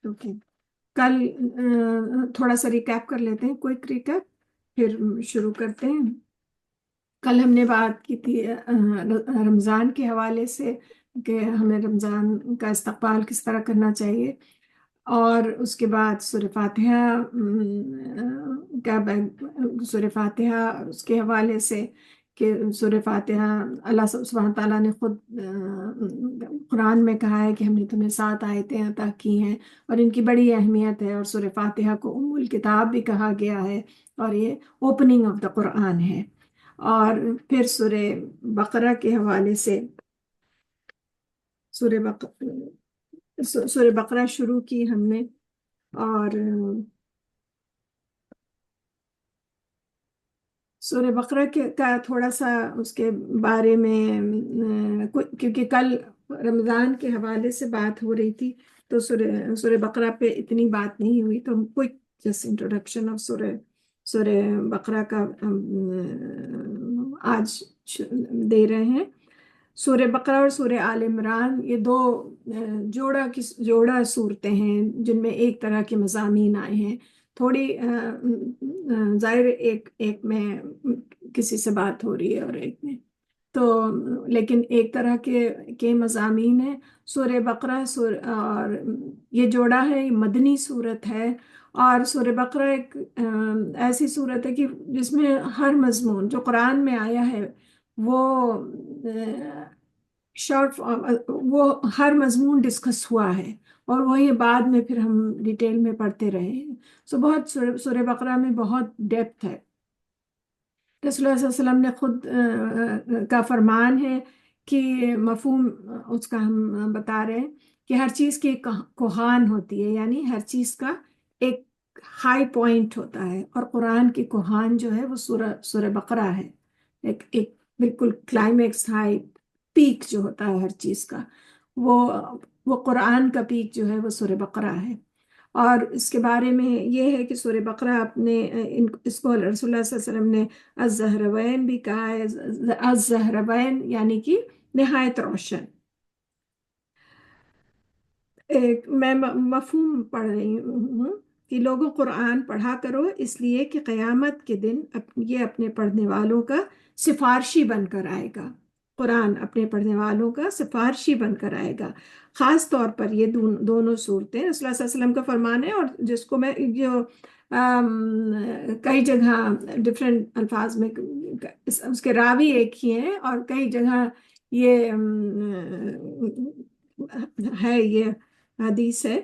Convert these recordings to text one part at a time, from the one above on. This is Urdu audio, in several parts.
اوکے، کل تھوڑا سا ریکیپ کر لیتے ہیں، کوئک ریکیپ، پھر شروع کرتے ہیں۔ کل ہم نے بات کی تھی رمضان کے حوالے سے، کہ ہمیں رمضان کا استقبال کس طرح کرنا چاہیے، اور اس کے بعد سورہ فاتحہ سورہ فاتحہ اس کے حوالے سے، کہ سورہ فاتحہ اللہ سبحانہ تعالیٰ نے خود قرآن میں کہا ہے کہ ہم نے تمہیں 7 آیتیں عطا کی ہیں، اور ان کی بڑی اہمیت ہے، اور سورہ فاتحہ کو ام الکتاب بھی کہا گیا ہے، اور یہ اوپننگ آف دا قرآن ہے۔ اور پھر سورہ بقرہ کے حوالے سے سورہ بقرہ شروع کی ہم نے، اور سورہ بقرہ کا تھوڑا سا اس کے بارے میں کیونکہ کل رمضان کے حوالے سے بات ہو رہی تھی، تو سورہ بقرہ پہ اتنی بات نہیں ہوئی، تو ہم کوئی جس انٹروڈکشن آف سورہ بقرہ کا آج دے رہے ہیں۔ سورہ بقرہ اور سورہ آل عمران یہ دو جوڑا صورتیں ہیں جن میں ایک طرح کے مضامین آئے ہیں، تھوڑی ظاہر ایک میں کسی سے بات ہو رہی ہے اور ایک میں تو، لیکن ایک طرح کے مضامین ہیں۔ سورہ بقرہ اور یہ جوڑا ہے، یہ مدنی صورت ہے، اور سورہ بقرہ ایک ایسی صورت ہے کہ جس میں ہر مضمون جو قرآن میں آیا ہے وہ شارٹ وہ ہر مضمون ڈسکس ہوا ہے، اور وہی بعد میں پھر ہم ڈیٹیل میں پڑھتے رہے ہیں۔ بہت سورہ بقرہ میں بہت ڈیپتھ ہے۔ رسول اللہ صلی اللہ علیہ وسلم نے خود کا فرمان ہے کہ مفہوم اس کا ہم بتا رہے ہیں کہ ہر چیز کی ایک کوہان ہوتی ہے، یعنی ہر چیز کا ایک ہائی پوائنٹ ہوتا ہے، اور قرآن کی کوہان جو ہے وہ سورہ بقرہ ہے، ایک بالکل کلائمیکس ہائی پیک جو ہوتا ہے ہر چیز کا، وہ قرآن کا پیک جو ہے وہ سورہ بقرہ ہے۔ اور اس کے بارے میں یہ ہے کہ سورہ بقرہ اس کو رسول اللہ صلی اللہ علیہ وسلم نے الزہروین بھی کہا ہے، الزہروین یعنی کہ نہایت روشن۔ میں مفہوم پڑھ رہی ہوں کہ لوگوں قرآن پڑھا کرو، اس لیے کہ قیامت کے دن یہ اپنے پڑھنے والوں کا سفارشی بن کر آئے گا۔ قرآن اپنے پڑھنے والوں کا سفارشی بن کر آئے گا۔ خاص طور پر یہ دونوں صورتیں رسول اللہ صلی اللہ علیہ وسلم کا فرمان ہے، اور جس کو میں جو کئی جگہ ڈفرینٹ الفاظ میں اس کے راوی ایک ہی ہیں، اور کئی جگہ یہ ہے، یہ حدیث ہے۔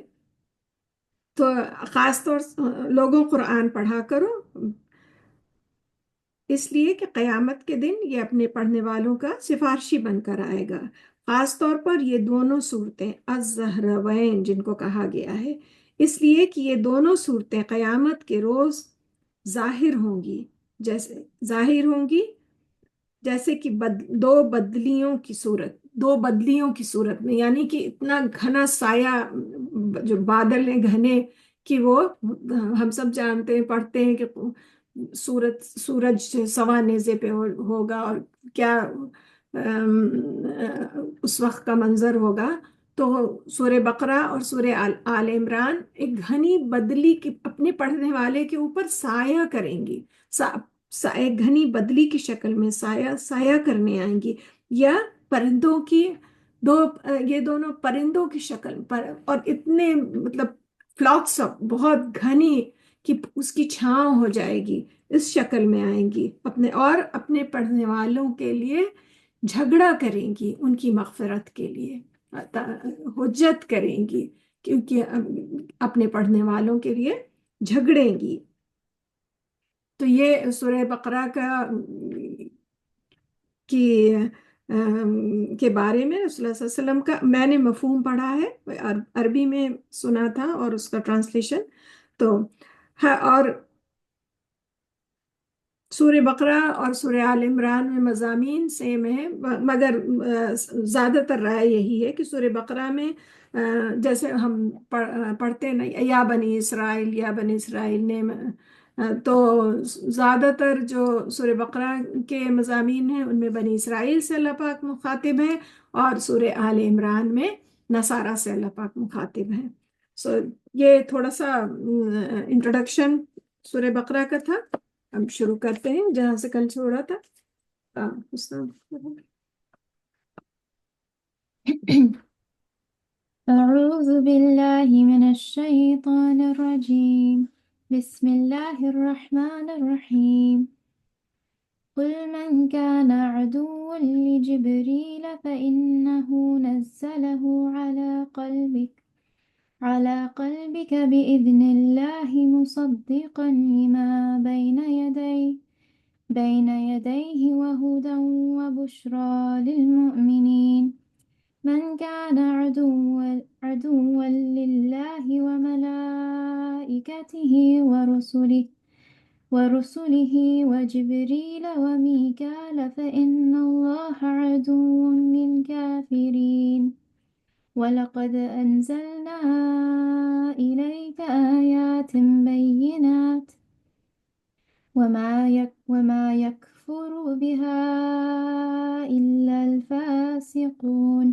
تو خاص طور لوگوں قرآن پڑھا کرو، اس لیے کہ قیامت کے دن یہ اپنے پڑھنے والوں کا سفارشی بن کر آئے گا۔ خاص طور پر یہ دونوں صورتیں الزہروین جن کو کہا گیا ہے، اس لیے کہ یہ دونوں صورتیں قیامت کے روز ظاہر ہوں گی، جیسے کہ دو بدلیوں کی صورت میں، یعنی کہ اتنا گھنا سایہ، جو بادل ہیں گھنے، کہ وہ ہم سب جانتے ہیں، پڑھتے ہیں کہ سورج سوا نیزے پہ ہوگا، اور کیا اس وقت کا منظر ہوگا۔ تو سورہ بقرہ اور سورہ آل عمران ایک گھنی بدلی کی اپنے پڑھنے والے کے اوپر سایہ کریں گی، ایک گھنی بدلی کی شکل میں سایہ کرنے آئیں گی، یا پرندوں کی یہ دونوں پرندوں کی شکل پر، اور اتنے مطلب فلاکس آف بہت گھنی کہ اس کی چھاؤں ہو جائے گی، اس شکل میں آئیں گی، اپنے پڑھنے والوں کے لیے جھگڑا کریں گی، ان کی مغفرت کے لیے حجت کریں گی، کیونکہ اپنے پڑھنے والوں کے لیے جھگڑیں گی۔ تو یہ سورہ بقرہ کے بارے میں رسول اللہ صلی اللہ علیہ وسلم کا میں نے مفہوم پڑھا ہے، عربی میں سنا تھا، اور اس کا ٹرانسلیشن تو اور سورہ بقرہ اور سورہ آل عمران میں مضامین سیم ہے، مگر زیادہ تر رائے یہی ہے کہ سورہ بقرہ میں جیسے ہم پڑھتے ہیں یا بنی اسرائیل نے، تو زیادہ تر جو سورہ بقرہ کے مضامین ہیں ان میں بنی اسرائیل سے اللہ پاک مخاطب ہے، اور سورہ آل عمران میں نصارہ سے اللہ پاک مخاطب ہیں. سو یہ تھوڑا سا انٹروڈکشن سورہ بقرہ کا تھا. اب شروع کرتے ہیں جہاں سے کل چھوڑا تھا. أعوذ بالله من الشيطان الرجيم بسم الله الرحمن الرحيم قل من كان عدوا لجبريل فإنه نزله على قلبك بإذن الله مصدقا لما بين يديه وهدى وبشرى للمؤمنين من كان عدوا لله وملائكته ورسله وجبريل وميكال فإن الله عدو للكافرين ولقد أنزلنا إليك آيات بينات وما يكفر بها إلا الفاسقون.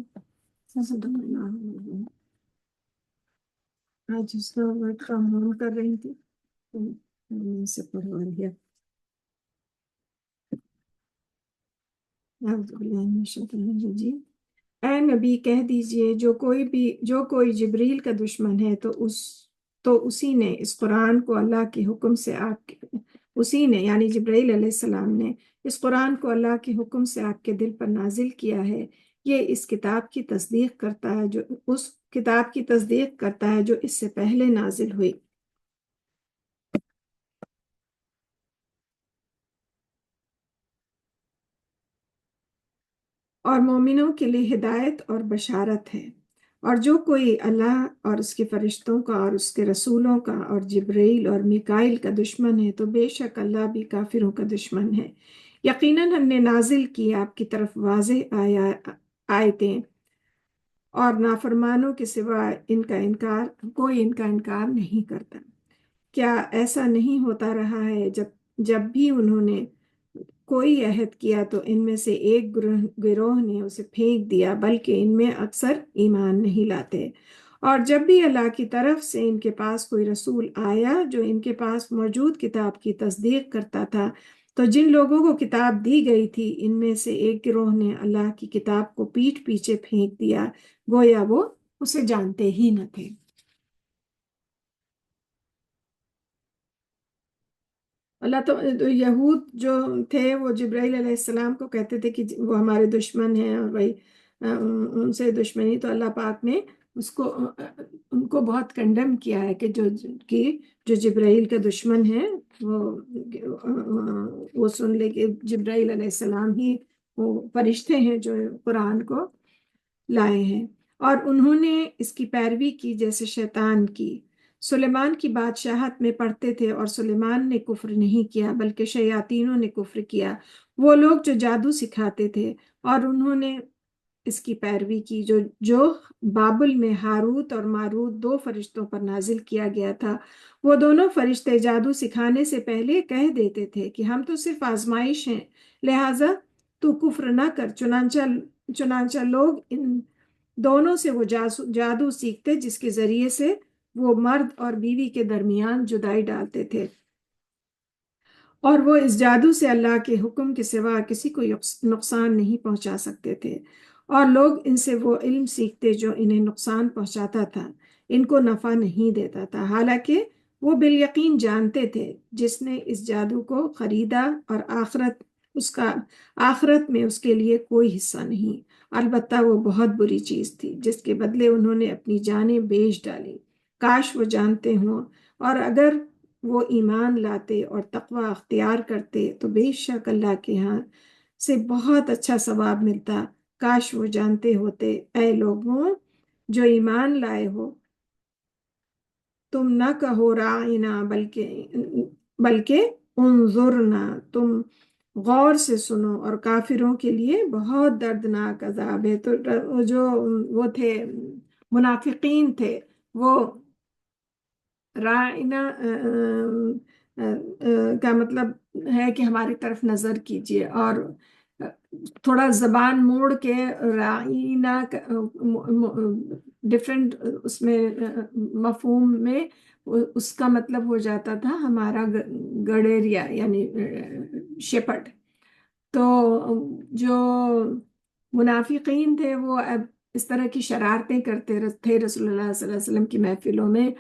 آج اس کا ورک فرام ہوم کر رہی تھی سے پڑھوا لیا. جی اے نبی کہہ دیجئے جو کوئی جبریل کا دشمن ہے تو اسی نے اس قرآن کو اللہ کے حکم سے اسی نے یعنی جبرائیل علیہ السلام نے اس قرآن کو اللہ کے حکم سے آپ کے دل پر نازل کیا ہے. یہ اس کتاب کی تصدیق کرتا ہے جو اس سے پہلے نازل ہوئی. اور مومنوں کے لیے ہدایت اور بشارت ہے. اور جو کوئی اللہ اور اس کے فرشتوں کا اور اس کے رسولوں کا اور جبرائیل اور میکائیل کا دشمن ہے تو بے شک اللہ بھی کافروں کا دشمن ہے. یقیناً ہم نے نازل کی آپ کی طرف واضح آیتیں اور نافرمانوں کے سوا کوئی ان کا انکار نہیں کرتا. کیا ایسا نہیں ہوتا رہا ہے جب بھی انہوں نے کوئی عہد کیا تو ان میں سے ایک گروہ نے اسے پھینک دیا بلکہ ان میں اکثر ایمان نہیں لاتے. اور جب بھی اللہ کی طرف سے ان کے پاس کوئی رسول آیا جو ان کے پاس موجود کتاب کی تصدیق کرتا تھا تو جن لوگوں کو کتاب دی گئی تھی ان میں سے ایک گروہ نے اللہ کی کتاب کو پیٹھ پیچھے پھینک دیا گویا وہ اسے جانتے ہی نہ تھے. اللہ تو یہود جو تھے وہ جبرائیل علیہ السلام کو کہتے تھے کہ وہ ہمارے دشمن ہیں اور وہی ان سے دشمنی. تو اللہ پاک نے ان کو بہت کنڈم کیا ہے کہ جو جبرائیل کا دشمن ہے وہ سن لے کہ جبرائیل علیہ السلام ہی وہ فرشتے ہیں جو قرآن کو لائے ہیں. اور انہوں نے اس کی پیروی کی جیسے شیطان کی. سلیمان کی بادشاہت میں پڑھتے تھے اور سلیمان نے کفر نہیں کیا بلکہ شیاطینوں نے کفر کیا. وہ لوگ جو جادو سکھاتے تھے اور انہوں نے اس کی پیروی کی جو بابل میں ہاروت اور ماروت 2 فرشتوں پر نازل کیا گیا تھا. وہ دونوں فرشتے جادو سکھانے سے پہلے کہہ دیتے تھے کہ ہم تو صرف آزمائش ہیں لہٰذا تو کفر نہ کر. چنانچہ لوگ ان دونوں سے وہ جادو سیکھتے جس کے ذریعے سے وہ مرد اور بیوی کے درمیان جدائی ڈالتے تھے اور وہ اس جادو سے اللہ کے حکم کے سوا کسی کو نقصان نہیں پہنچا سکتے تھے. اور لوگ ان سے وہ علم سیکھتے جو انہیں نقصان پہنچاتا تھا ان کو نفع نہیں دیتا تھا حالانکہ وہ بالیقین جانتے تھے جس نے اس جادو کو خریدا اور آخرت میں اس کے لیے کوئی حصہ نہیں. البتہ وہ بہت بری چیز تھی جس کے بدلے انہوں نے اپنی جانیں بیچ ڈالی. کاش وہ جانتے ہوں اور اگر وہ ایمان لاتے اور تقوی اختیار کرتے تو بے شک اللہ کے ہاں سے بہت اچھا ثواب ملتا. کاش وہ جانتے ہوتے. اے لوگوں جو ایمان لائے ہو تم نہ کہو راعنا بلکہ انظرنا تم غور سے سنو. اور کافروں کے لیے بہت دردناک عذاب ہے. تو جو وہ تھے منافقین تھے وہ راعنا کا مطلب ہے کہ ہماری طرف نظر کیجیے اور تھوڑا زبان موڑ کے راعنا ڈفرینٹ اس میں مفہوم میں اس کا مطلب ہو جاتا تھا ہمارا گڈیریا یعنی شیپرڈ. تو جو منافقین تھے وہ اب اس طرح کی شرارتیں کرتے تھے رسول اللہ صلی اللہ علیہ وسلم کی محفلوں میں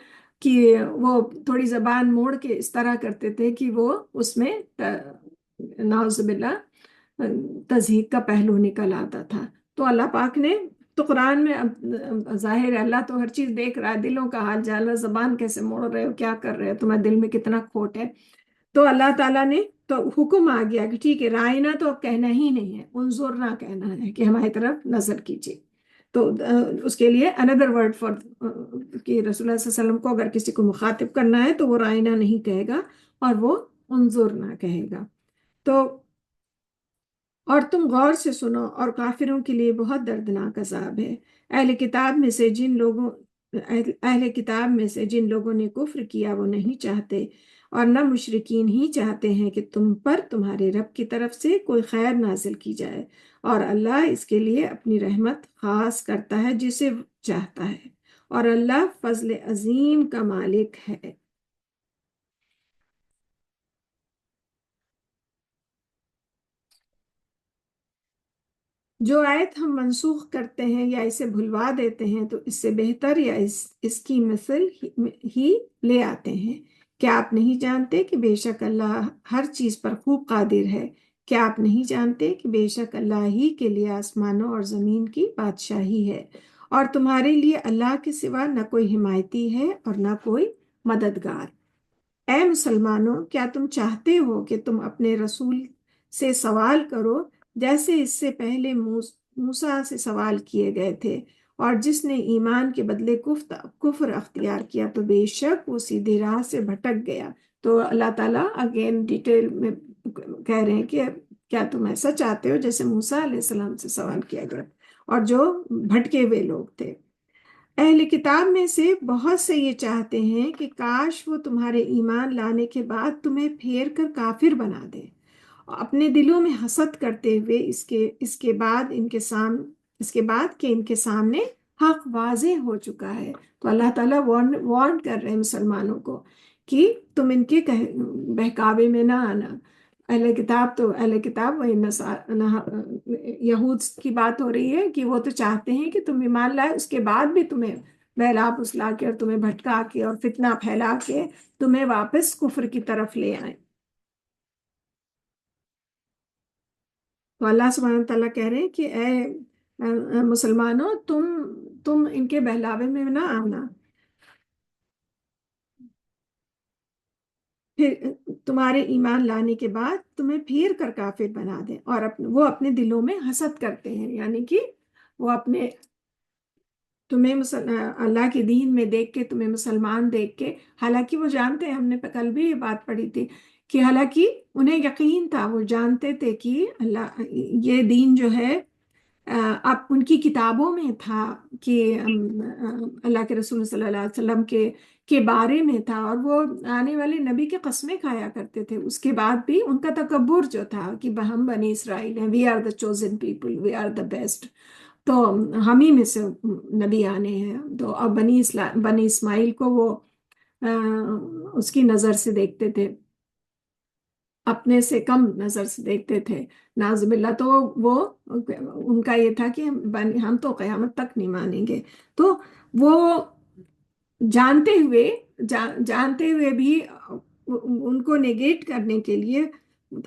کہ وہ تھوڑی زبان موڑ کے اس طرح کرتے تھے کہ وہ اس میں نعوذ باللہ تضحیق کا پہلو نکل آتا تھا. تو اللہ پاک نے تو قرآن میں ظاہر ہے اللہ تو ہر چیز دیکھ رہا ہے، دلوں کا حال جال، زبان کیسے موڑ رہے ہو، کیا کر رہے ہو، تمہارے دل میں کتنا کھوٹ ہے. تو اللہ تعالیٰ نے تو حکم آ گیا کہ ٹھیک ہے رائنا تو اب کہنا ہی نہیں ہے، انظرنا کہنا ہے کہ ہماری طرف نظر کیجیے. تو اس کے لیے اندر ورڈ فار کہ رسول اللہ صلی اللہ علیہ وسلم کو اگر کسی کو مخاطب کرنا ہے تو وہ رائنا نہیں کہے گا اور وہ انظرنا کہے گا. تو اور تم غور سے سنو، اور کافروں کے لیے بہت دردناک عذاب ہے. اہل کتاب میں سے جن لوگوں نے کفر کیا وہ نہیں چاہتے اور نہ مشرکین ہی چاہتے ہیں کہ تم پر تمہارے رب کی طرف سے کوئی خیر نازل کی جائے، اور اللہ اس کے لیے اپنی رحمت خاص کرتا ہے جسے چاہتا ہے، اور اللہ فضل عظیم کا مالک ہے. جو آیت ہم منسوخ کرتے ہیں یا اسے بھلوا دیتے ہیں تو اس سے بہتر یا اس کی مثل ہی لے آتے ہیں. کیا آپ نہیں جانتے کہ بے شک اللہ ہر چیز پر خوب قادر ہے؟ کیا آپ نہیں جانتے کہ بے شک اللہ ہی کے لیے آسمانوں اور زمین کی بادشاہی ہے، اور تمہارے لیے اللہ کے سوا نہ کوئی حمایتی ہے اور نہ کوئی مددگار. اے مسلمانوں، کیا تم چاہتے ہو کہ تم اپنے رسول سے سوال کرو جیسے اس سے پہلے موسیٰ سے سوال کیے گئے تھے، اور جس نے ایمان کے بدلے کفر اختیار کیا تو بے شک وہ سیدھی راہ سے بھٹک گیا. تو اللہ تعالیٰ اگین ڈیٹیل میں کہہ رہے ہیں کہ کیا تم ایسا چاہتے ہو جیسے موسیٰ علیہ السلام سے سوال کیا گیا اور جو بھٹکے ہوئے لوگ تھے. اہل کتاب میں سے بہت سے یہ چاہتے ہیں کہ کاش وہ تمہارے ایمان لانے کے بعد تمہیں پھیر کر کافر بنا دے، اپنے دلوں میں حسد کرتے ہوئے اس کے بعد کہ ان کے سامنے حق واضح ہو چکا ہے. تو اللہ تعالیٰ وارن کر رہے ہیں مسلمانوں کو کہ تم ان کے بہکاوے میں نہ آنا. اہل کتاب وہی یہود کی بات ہو رہی ہے کہ وہ تو چاہتے ہیں کہ تم ایمان لائے، اس کے بعد بھی تمہیں بہلا پھسلا کے اور تمہیں بھٹکا کے اور فتنہ پھیلا کے تمہیں واپس کفر کی طرف لے آئیں. تو اللہ سبحانہ تعالیٰ کہہ رہے ہیں کہ اے مسلمانوں، تم ان کے بہلاوے میں نہ آنا، پھر تمہارے ایمان لانے کے بعد تمہیں پھیر کر کافر بنا دیں. اور وہ اپنے دلوں میں حسد کرتے ہیں، یعنی کہ وہ تمہیں اللہ کے دین میں دیکھ کے، تمہیں مسلمان دیکھ کے، حالانکہ وہ جانتے ہیں، ہم نے کل بھی یہ بات پڑھی تھی کہ حالانکہ انہیں یقین تھا، وہ جانتے تھے کہ اللہ یہ دین جو ہے اب ان کی کتابوں میں تھا کہ اللہ کے رسول صلی اللہ علیہ وسلم کے بارے میں تھا، اور وہ آنے والے نبی کے قسمیں کھایا کرتے تھے. اس کے بعد بھی ان کا تکبر جو تھا کہ ہم بنی اسرائیل ہیں، we are the chosen people, we are the best, تو ہم ہی میں سے نبی آنے ہیں. تو اب بنی اسماعیل کو وہ اس کی نظر سے دیکھتے تھے، اپنے سے کم نظر سے دیکھتے تھے نعوذ باللہ. تو وہ ان کا یہ تھا کہ ہم تو قیامت تک نہیں مانیں گے. تو وہ جانتے ہوئے بھی ان کو نیگیٹ کرنے کے لیے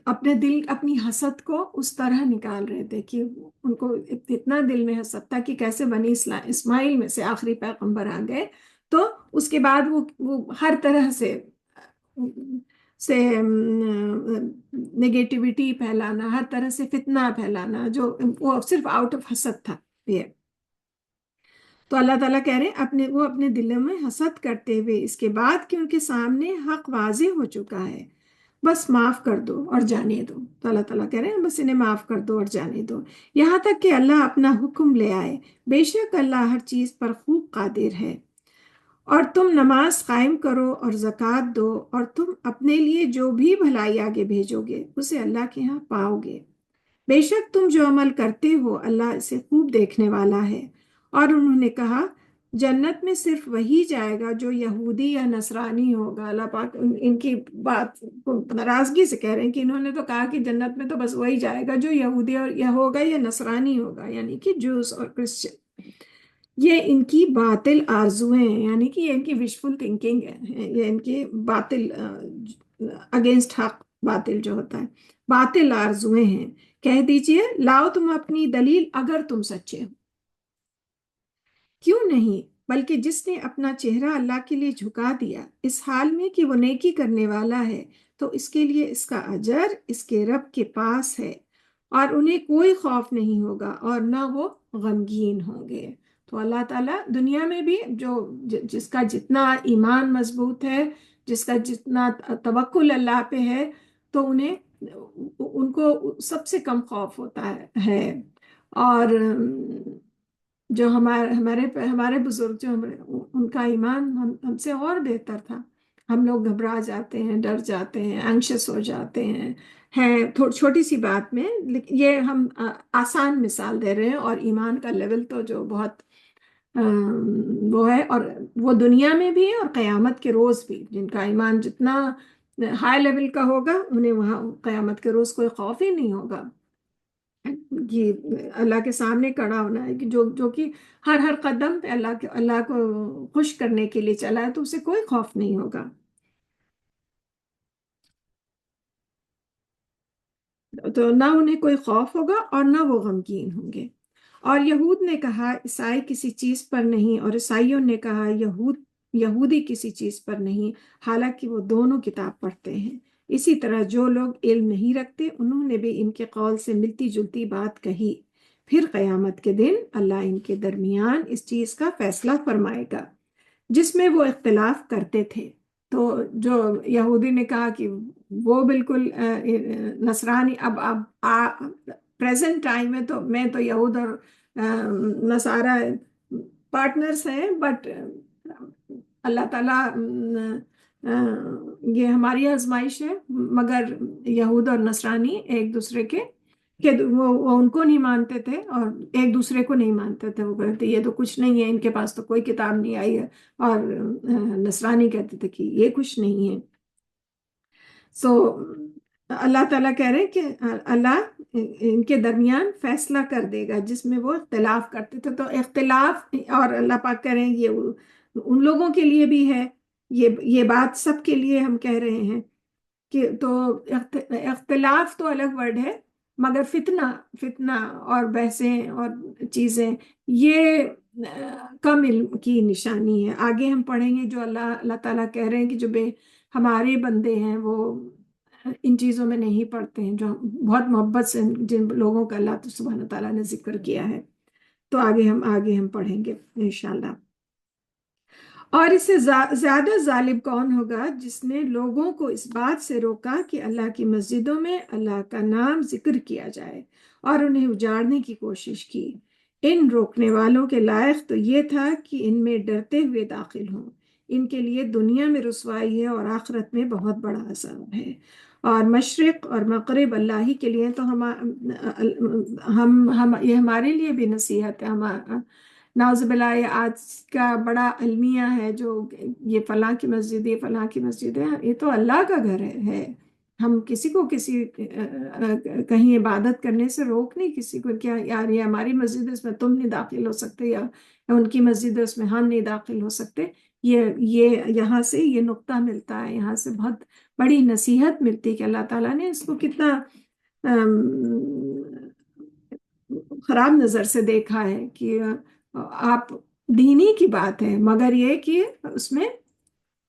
اپنے دل، اپنی حسد کو اس طرح نکال رہے تھے کہ ان کو اتنا دل میں حسد تھا کہ کیسے بنی اسماعیل میں سے آخری پیغمبر آ گئے. تو اس کے بعد وہ ہر طرح سے نگیٹیوٹی پھیلانا، ہر طرح سے فتنہ پھیلانا، جو وہ صرف آؤٹ آف حسد تھا یہ. تو اللہ تعالیٰ کہہ رہے ہیں وہ اپنے دلوں میں حسد کرتے ہوئے اس کے بعد کہ ان کے سامنے حق واضح ہو چکا ہے، بس معاف کر دو اور جانے دو. تو اللہ تعالیٰ کہہ رہے ہیں بس انہیں معاف کر دو اور جانے دو یہاں تک کہ اللہ اپنا حکم لے آئے. بے شک اللہ ہر چیز پر خوب قادر ہے. اور تم نماز قائم کرو اور زکوٰۃ دو، اور تم اپنے لیے جو بھی بھلائی آگے بھیجو گے اسے اللہ کے ہاں پاؤ گے. بے شک تم جو عمل کرتے ہو اللہ اسے خوب دیکھنے والا ہے. اور انہوں نے کہا جنت میں صرف وہی جائے گا جو یہودی یا نصرانی ہوگا. اللہ پاک ان کی بات کو ناراضگی سے کہہ رہے ہیں کہ انہوں نے تو کہا کہ جنت میں تو بس وہی جائے گا جو یہودی اور یا ہوگا یا نصرانی ہوگا، یعنی کہ جوز اور کرسچن. یہ ان کی باطل آرزویں ہیں، یعنی کہ یہ ان کی وشفل تھنکنگ ہے، یہ ان کی باطل اگینسٹ حق، باطل جو ہوتا ہے باطل آرزویں ہیں. کہہ دیجئے لاؤ تم اپنی دلیل اگر تم سچے ہو. کیوں نہیں، بلکہ جس نے اپنا چہرہ اللہ کے لیے جھکا دیا اس حال میں کہ وہ نیکی کرنے والا ہے تو اس کے لیے اس کا اجر اس کے رب کے پاس ہے، اور انہیں کوئی خوف نہیں ہوگا اور نہ وہ غمگین ہوں گے. تو اللہ تعالیٰ دنیا میں بھی جس کا جتنا ایمان مضبوط ہے، جس کا جتنا توکل اللہ پہ ہے، تو ان کو سب سے کم خوف ہوتا ہے. اور جو ہمارے بزرگ جو ان کا ایمان ہم سے اور بہتر تھا. ہم لوگ گھبرا جاتے ہیں، ڈر جاتے ہیں، اینکشس ہو جاتے ہیں چھوٹی سی بات میں. لیکن یہ ہم آسان مثال دے رہے ہیں، اور ایمان کا لیول تو جو بہت وہ ہے، اور وہ دنیا میں بھی ہے اور قیامت کے روز بھی. جن کا ایمان جتنا ہائی لیول کا ہوگا انہیں وہاں قیامت کے روز کوئی خوف ہی نہیں ہوگا. یہ اللہ کے سامنے کھڑا ہونا ہے کہ جو کہ ہر قدم پہ اللہ کو خوش کرنے کے لیے چلا ہے، تو اسے کوئی خوف نہیں ہوگا. تو نہ انہیں کوئی خوف ہوگا اور نہ وہ غمگین ہوں گے. اور یہود نے کہا عیسائی کسی چیز پر نہیں، اور عیسائیوں نے کہا یہودی کسی چیز پر نہیں، حالانکہ وہ دونوں کتاب پڑھتے ہیں. اسی طرح جو لوگ علم نہیں رکھتے انہوں نے بھی ان کے قول سے ملتی جلتی بات کہی. پھر قیامت کے دن اللہ ان کے درمیان اس چیز کا فیصلہ فرمائے گا جس میں وہ اختلاف کرتے تھے. تو جو یہودی نے کہا کہ وہ بالکل نصرانی، اب پریزنٹ ٹائم میں تو میں تو یہود اور نصارہ پارٹنرز ہیں، بٹ اللہ تعالیٰ یہ ہماری آزمائش ہے. مگر یہود اور نصرانی ایک دوسرے کہ وہ ان کو نہیں مانتے تھے اور ایک دوسرے کو نہیں مانتے تھے. وہ کہتے یہ تو کچھ نہیں ہے، ان کے پاس تو کوئی کتاب نہیں آئی ہے. اور نصرانی کہتے تھے کہ یہ کچھ نہیں ہے. سو اللہ تعالیٰ کہہ رہے کہ اللہ ان کے درمیان فیصلہ کر دے گا جس میں وہ اختلاف کرتے تھے. تو اختلاف، اور اللہ پاک کہہ رہے ہیں یہ ان لوگوں کے لیے بھی ہے، یہ بات سب کے لیے ہم کہہ رہے ہیں کہ تو اختلاف تو الگ ورڈ ہے، مگر فتنہ اور بحثیں اور چیزیں یہ کم علم کی نشانی ہے. آگے ہم پڑھیں گے جو اللہ تعالیٰ کہہ رہے ہیں کہ جو ہمارے بندے ہیں وہ ان چیزوں میں نہیں پڑھتے ہیں، جو بہت محبت سے جن لوگوں کا اللہ سبحانہ تعالیٰ نے ذکر کیا ہے. تو آگے ہم پڑھیں گے انشاءاللہ. اور اس سے زیادہ ظالم کون ہوگا جس نے لوگوں کو اس بات سے روکا کہ اللہ کی مسجدوں میں اللہ کا نام ذکر کیا جائے اور انہیں اجاڑنے کی کوشش کی. ان روکنے والوں کے لائق تو یہ تھا کہ ان میں ڈرتے ہوئے داخل ہوں. ان کے لیے دنیا میں رسوائی ہے اور آخرت میں بہت بڑا عذاب ہے. اور مشرق اور مغرب اللہ ہی کے لیے، تو یہ ہمارے لیے بھی نصیحت ہے. نعوذ باللہ یہ آج کا بڑا المیہ ہے جو یہ فلاں کی مسجد ہے، فلاں کی مسجد ہے. یہ تو اللہ کا گھر ہے. ہم کسی کو کہیں عبادت کرنے سے روک نہیں کسی کو، کیا یار یہ ہماری مسجد ہے اس میں تم نہیں داخل ہو سکتے، یا ان کی مسجد ہے اس میں ہم نہیں داخل ہو سکتے. یہ یہاں سے یہ نقطہ ملتا ہے، یہاں سے بہت بڑی نصیحت ملتی ہے کہ اللہ تعالیٰ نے اس کو کتنا خراب نظر سے دیکھا ہے کہ آپ دینی کی بات ہے، مگر یہ کہ اس میں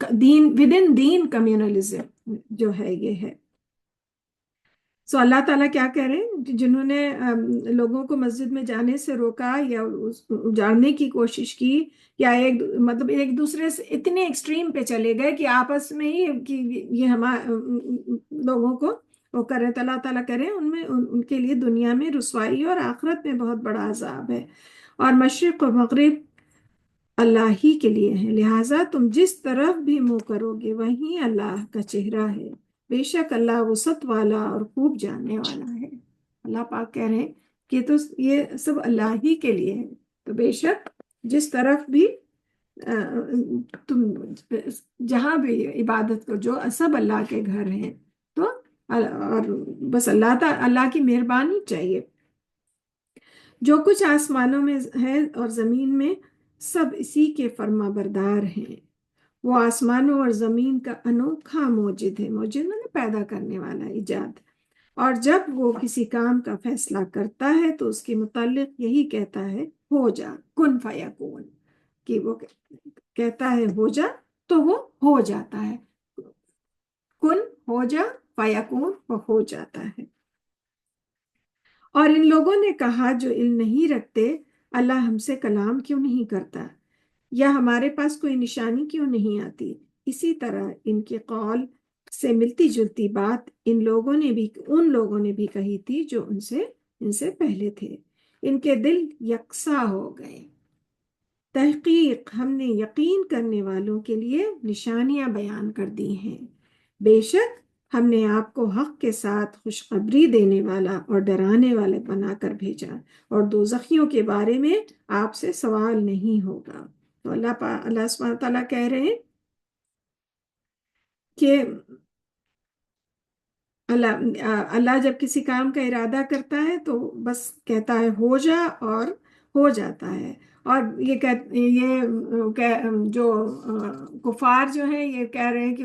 دین کمیونلزم جو ہے یہ ہے. سو اللہ تعالیٰ کیا کہہ رہے ہیں، جنہوں نے لوگوں کو مسجد میں جانے سے روکا یا اجاڑنے کی کوشش کی، یا مطلب ایک دوسرے سے اتنے ایکسٹریم پہ چلے گئے کہ آپس میں ہی کہ یہ لوگوں کو وہ کرے. تو اللہ تعالیٰ کرے ان کے لیے دنیا میں رسوائی اور آخرت میں بہت بڑا عذاب ہے. اور مشرق و مغرب اللہ ہی کے لیے ہے، لہٰذا تم جس طرف بھی منہ کرو گے وہیں اللہ کا چہرہ ہے. بے شک اللہ وسعت والا اور خوب جاننے والا ہے. اللہ پاک کہہ رہے ہیں کہ تو یہ سب اللہ ہی کے لیے ہے. تو بے شک جس طرف بھی تم جہاں بھی عبادت کو جو سب اللہ کے گھر ہیں، تو اور بس اللہ کی مہربانی چاہیے. جو کچھ آسمانوں میں ہے اور زمین میں سب اسی کے فرما بردار ہیں. وہ آسمانوں اور زمین کا انوکھا موجد ہے، موجد میں پیدا کرنے والا، ایجاد. اور جب وہ کسی کام کا فیصلہ کرتا ہے تو اس کے متعلق یہی کہتا ہے ہو جا، کن فیکون، کہ وہ کہتا ہے ہو جا تو وہ ہو جاتا ہے. کن ہو جا، فیکون وہ ہو جاتا ہے. اور ان لوگوں نے کہا جو علم نہیں رکھتے، اللہ ہم سے کلام کیوں نہیں کرتا، یا ہمارے پاس کوئی نشانی کیوں نہیں آتی. اسی طرح ان کے قول سے ملتی جلتی بات ان لوگوں نے بھی کہی تھی جو ان سے پہلے تھے. ان کے دل یکساں ہو گئے. تحقیق ہم نے یقین کرنے والوں کے لیے نشانیاں بیان کر دی ہیں. بے شک ہم نے آپ کو حق کے ساتھ خوشخبری دینے والا اور ڈرانے والا بنا کر بھیجا، اور دوزخیوں کے بارے میں آپ سے سوال نہیں ہوگا. تو اللہ سبحانہ تعالیٰ کہہ رہے ہیں کہ اللہ جب کسی کام کا ارادہ کرتا ہے تو بس کہتا ہے ہو جا، اور ہو جاتا ہے. اور جو کفار جو ہیں یہ کہہ رہے ہیں کہ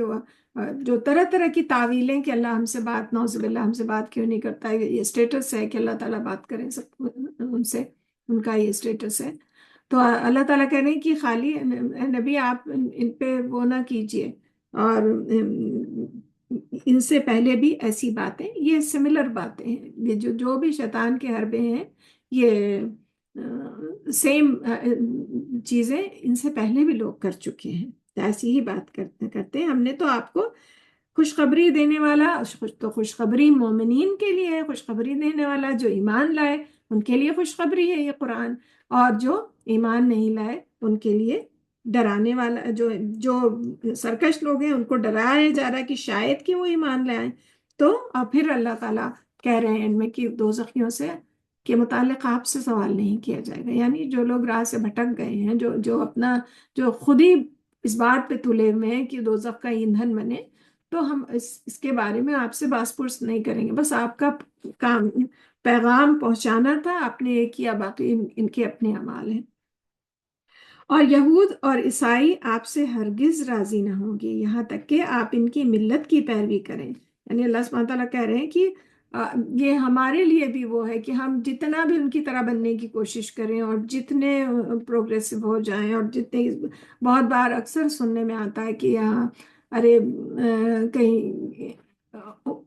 جو طرح طرح کی تعویلیں کہ اللہ ہم سے بات، نعوذ باللہ ہم سے بات کیوں نہیں کرتا ہے، یہ اسٹیٹس ہے کہ اللہ تعالیٰ بات کریں سب ان سے، ان کا یہ اسٹیٹس ہے. تو اللہ تعالیٰ کہہ رہے ہیں کہ خالی نبی آپ ان پہ وہ نہ کیجئے. اور ان سے پہلے بھی ایسی باتیں، یہ سملر باتیں ہیں، یہ جو بھی شیطان کے حربے ہیں، یہ سیم چیزیں ان سے پہلے بھی لوگ کر چکے ہیں. ایسی ہی بات کرتے ہیں. ہم نے تو آپ کو خوشخبری دینے والا، تو خوشخبری مومنین کے لیے ہے، خوشخبری دینے والا جو ایمان لائے ان کے لیے خوشخبری ہے یہ قرآن، اور جو ایمان نہیں لائے ان کے لیے ڈرانے والا، جو سرکش لوگ ہیں ان کو ڈرایا جا رہا ہے کہ شاید کہ وہ ایمان لائیں. تو پھر اللہ تعالیٰ کہہ رہے ہیں ان میں کہ دوزخیوں سے کے متعلق آپ سے سوال نہیں کیا جائے گا. یعنی جو لوگ راہ سے بھٹک گئے ہیں، جو خود ہی اس بات پہ تلے ہوئے ہیں کہ دوزخ کا ایندھن بنے، تو ہم اس کے بارے میں آپ سے باس پرس نہیں کریں گے. بس آپ کا کام پیغام پہنچانا تھا، آپ نے یہ کیا، باقی ان کے اپنے اعمال ہیں. اور یہود اور عیسائی آپ سے ہرگز راضی نہ ہوں گے یہاں تک کہ آپ ان کی ملت کی پیروی کریں. یعنی اللہ سبحانہ تعالیٰ کہہ رہے ہیں کہ یہ ہمارے لیے بھی وہ ہے کہ ہم جتنا بھی ان کی طرح بننے کی کوشش کریں، اور جتنے پروگریسو ہو جائیں، اور جتنے بہت بار اکثر سننے میں آتا ہے کہ یہاں ارے کہیں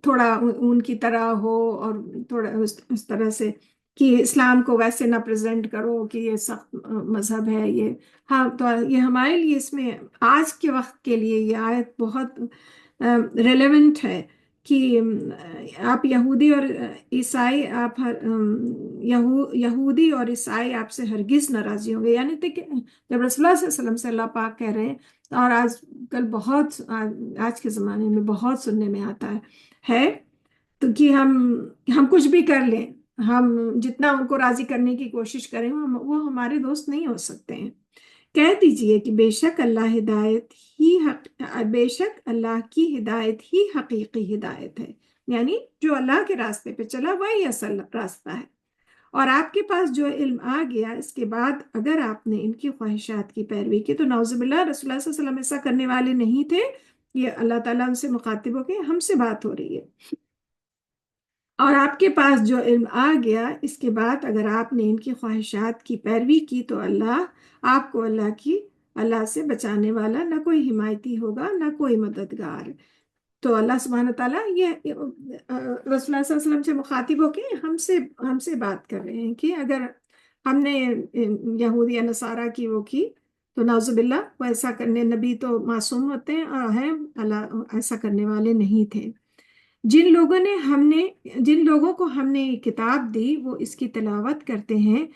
تھوڑا ان کی طرح ہو، اور تھوڑا اس طرح سے کہ اسلام کو ویسے نہ پریزنٹ کرو کہ یہ سخت مذہب ہے یہ. ہاں، تو یہ ہمارے لیے اس میں آج کے وقت کے لیے یہ آیت بہت ریلیونٹ ہے کہ آپ یہودی اور عیسائی، یہودی اور عیسائی آپ سے ہرگز ناراضی ہوں گے. یعنی کہ جب رسول اللہ صلی اللہ علیہ وسلم سے اللہ پاک کہہ رہے ہیں، اور آج کل بہت، آج کے زمانے میں بہت سننے میں آتا ہے تو کہ ہم کچھ بھی کر لیں، ہم جتنا ان کو راضی کرنے کی کوشش کریں وہ ہمارے دوست نہیں ہو سکتے ہیں. کہہ دیجئے کہ بے شک اللہ کی ہدایت ہی حقیقی ہدایت ہے. یعنی جو اللہ کے راستے پہ چلا وہی اصل راستہ ہے. اور آپ کے پاس جو علم آ گیا اس کے بعد اگر آپ نے ان کی خواہشات کی پیروی کی، تو نعوذ باللہ رسول اللہ صلی اللہ علیہ وسلم ایسا کرنے والے نہیں تھے. یہ اللہ تعالیٰ ان سے مخاطب ہو کے ہم سے بات ہو رہی ہے. اور آپ کے پاس جو علم آ گیا اس کے بعد اگر آپ نے ان کی خواہشات کی پیروی کی، تو آپ کو اللہ سے بچانے والا نہ کوئی حمایتی ہوگا نہ کوئی مددگار. تو اللہ سبحانہ تعالیٰ یہ رسول اللہ صلی اللہ علیہ وسلم سے مخاطب ہو کے ہم سے بات کر رہے ہیں کہ اگر ہم نے یہودی یا نصارہ کی وہ کی تو نعوذ باللہ وہ ایسا کرنے، نبی تو معصوم ہوتے ہیں، اللہ ایسا کرنے والے نہیں تھے. جن لوگوں کو ہم نے کتاب دی وہ اس کی تلاوت کرتے ہیں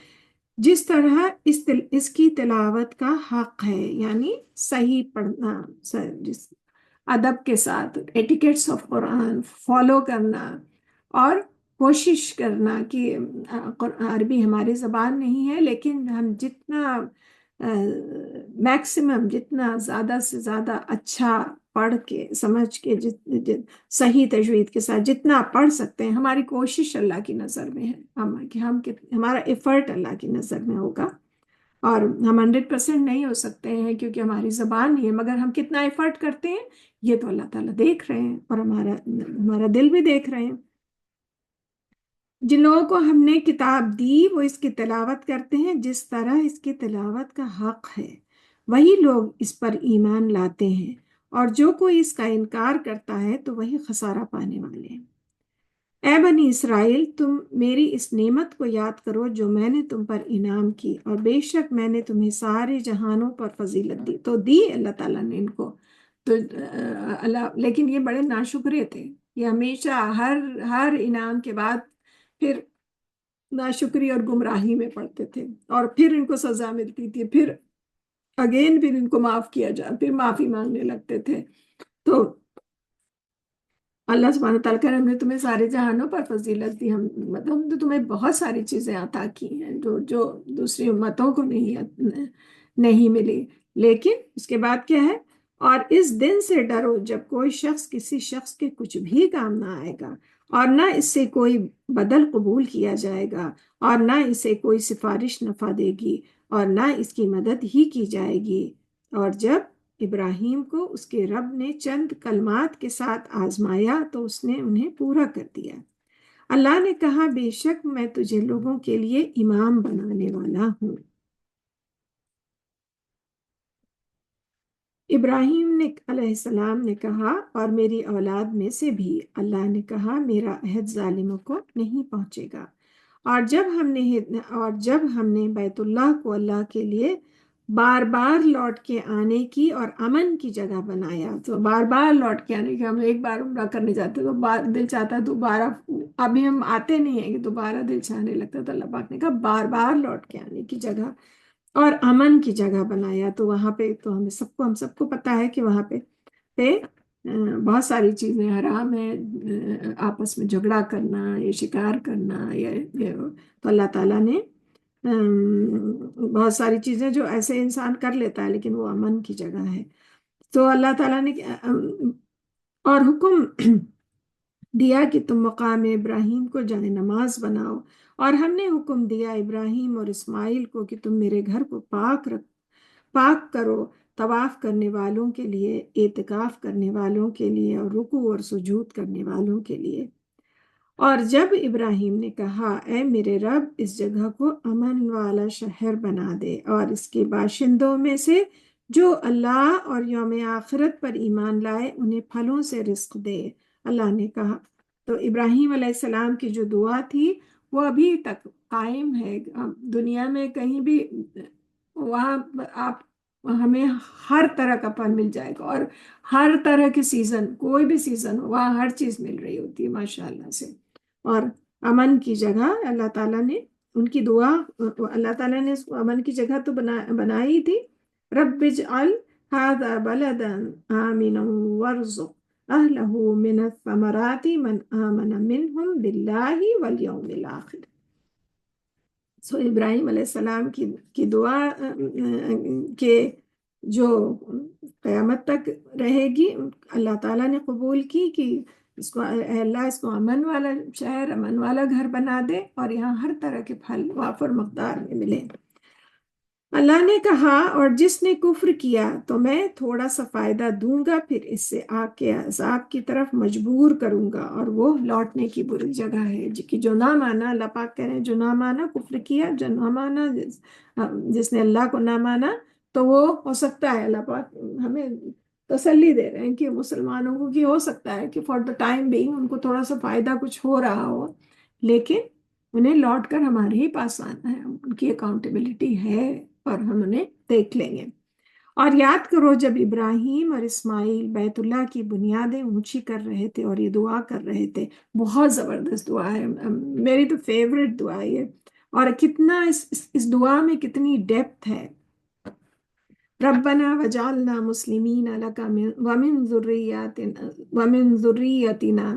جس طرح اس کی تلاوت کا حق ہے. یعنی صحیح پڑھنا، جس ادب کے ساتھ ایٹیکیٹس آف قرآن فالو کرنا، اور کوشش کرنا کہ عربی ہماری زبان نہیں ہے لیکن ہم جتنا میکسیمم جتنا زیادہ سے زیادہ اچھا پڑھ کے سمجھ کے صحیح تجوید کے ساتھ جتنا پڑھ سکتے ہیں، ہماری کوشش اللہ کی نظر میں ہے کہ ہمارا ایفرٹ اللہ کی نظر میں ہوگا، اور ہم 100% نہیں ہو سکتے ہیں کیونکہ ہماری زبان نہیں ہے، مگر ہم کتنا ایفرٹ کرتے ہیں یہ تو اللہ تعالیٰ دیکھ رہے ہیں، اور ہمارا دل بھی دیکھ رہے ہیں۔ جن لوگوں کو ہم نے کتاب دی وہ اس کی تلاوت کرتے ہیں جس طرح اس کی تلاوت کا حق ہے، وہی لوگ اس پر ایمان لاتے ہیں، اور جو کوئی اس کا انکار کرتا ہے تو وہی خسارہ پانے والے ہیں۔ اے بنی اسرائیل، تم میری اس نعمت کو یاد کرو جو میں نے تم پر انعام کی، اور بے شک میں نے تمہیں سارے جہانوں پر فضیلت دی۔ تو دی اللہ تعالیٰ نے ان کو، تو اللہ، لیکن یہ بڑے ناشکرے تھے، یہ ہمیشہ ہر انعام کے بعد پھر ناشکری اور گمراہی میں پڑتے تھے، اور پھر ان کو سزا ملتی تھی، پھر اگین پھر ان کو معاف کیا پھر معافی مانگنے لگتے تھے۔ تو اللہ سبحانہ تعالیٰ کہ ہم نے تمہیں سارے جہانوں پر فضیلت دی، ہم نے تمہیں بہت ساری چیزیں عطا کی ہیں جو دوسری امتوں کو نہیں ملی۔ لیکن اس کے بعد کیا ہے؟ اور اس دن سے ڈرو جب کوئی شخص کسی شخص کے کچھ بھی کام نہ آئے گا، اور نہ اس سے کوئی بدل قبول کیا جائے گا، اور نہ اسے کوئی سفارش نفع دے گی، اور نہ اس کی مدد ہی کی جائے گی۔ اور جب ابراہیم کو اس کے رب نے چند کلمات کے ساتھ آزمایا تو اس نے انہیں پورا کر دیا۔ اللہ نے کہا، بے شک میں تجھے لوگوں کے لیے امام بنانے والا ہوں۔ ابراہیم علیہ السلام نے کہا، اور میری اولاد میں سے بھی۔ اللہ نے کہا، میرا عہد ظالموں کو نہیں پہنچے گا۔ اور جب ہم نے بیت اللہ کو اللہ کے لیے بار بار لوٹ کے آنے کی اور امن کی جگہ بنایا، تو بار بار لوٹ کے آنے کی، ہم ایک بار عمرہ کرنے جاتے تو دل چاہتا دوبارہ، ابھی ہم آتے نہیں ہیں کہ دوبارہ دل چاہنے لگتا، تو اللہ پاک نے کہا بار بار لوٹ کے آنے کی جگہ اور امن کی جگہ بنایا۔ تو وہاں پہ تو ہم سب کو پتا ہے کہ وہاں پہ بہت ساری چیزیں حرام ہیں، آپس میں جھگڑا کرنا، یہ شکار کرنا، تو اللہ تعالیٰ نے بہت ساری چیزیں جو ایسے انسان کر لیتا ہے لیکن وہ امن کی جگہ ہے۔ تو اللہ تعالیٰ نے اور حکم دیا کہ تم مقام ابراہیم کو جائے نماز بناؤ، اور ہم نے حکم دیا ابراہیم اور اسماعیل کو کہ تم میرے گھر کو پاک کرو، طواف کرنے والوں کے لیے، اعتکاف کرنے والوں کے لیے، اور رکوع اور سجود کرنے والوں کے لیے۔ اور جب ابراہیم نے کہا، اے میرے رب، اس جگہ کو امن والا شہر بنا دے، اور اس کے باشندوں میں سے جو اللہ اور یوم آخرت پر ایمان لائے انہیں پھلوں سے رزق دے۔ اللہ نے کہا، تو ابراہیم علیہ السلام کی جو دعا تھی وہ ابھی تک قائم ہے دنیا میں، کہیں بھی وہاں آپ ہمیں ہر طرح کا پھل مل جائے گا، اور ہر طرح کے سیزن، کوئی بھی سیزن ہو وہاں ہر چیز مل رہی ہوتی ہے ماشاءاللہ سے۔ اور امن کی جگہ اللہ تعالیٰ نے ان کی دعا، اللہ تعالیٰ نے اس کو امن کی جگہ تو بنائی تھی، رب اجعل هذا بلدا آمنا وارزق اہلہ من الثمرات من آمن منہم باللہ والیوم الآخر۔ سو ابراہیم علیہ السلام کی دعا کہ جو قیامت تک رہے گی، اللہ تعالیٰ نے قبول کی کہ اللہ اس کو امن والا شہر، امن والا گھر بنا دے، اور یہاں ہر طرح کے پھل وافر مقدار میں ملے۔ اللہ نے کہا، اور جس نے کفر کیا تو میں تھوڑا سا فائدہ دوں گا، پھر اس سے آگ کے عذاب کی طرف مجبور کروں گا، اور وہ لوٹنے کی بری جگہ ہے۔ کہ جو نہ مانا، اللہ پاک کہہ رہے ہیں جو نہ مانا، کفر کیا، جو نہ مانا، جس نے اللہ کو نہ مانا، تو وہ ہو سکتا ہے، اللہ پاک ہمیں تسلی دے رہے ہیں کہ مسلمانوں کو کہ ہو سکتا ہے کہ for the time being in کو تھوڑا سا فائدہ کچھ ہو رہا ہو، لیکن انہیں لوٹ کر ہمارے ہی پاس آنا ہے، ان کی اکاؤنٹیبلٹی ہے، اور ہم انہیں دیکھ لیں گے۔ اور یاد کرو جب ابراہیم اور اسماعیل بیت اللہ کی بنیادیں اونچی کر رہے تھے اور یہ دعا کر رہے تھے، بہت زبردست دعا ہے، میری تو فیوریٹ دعا ہے، اور کتنا اس دعا میں کتنی ڈیپتھ ہے۔ ربنا وجعلنا مسلمین لک ومن ذریتنا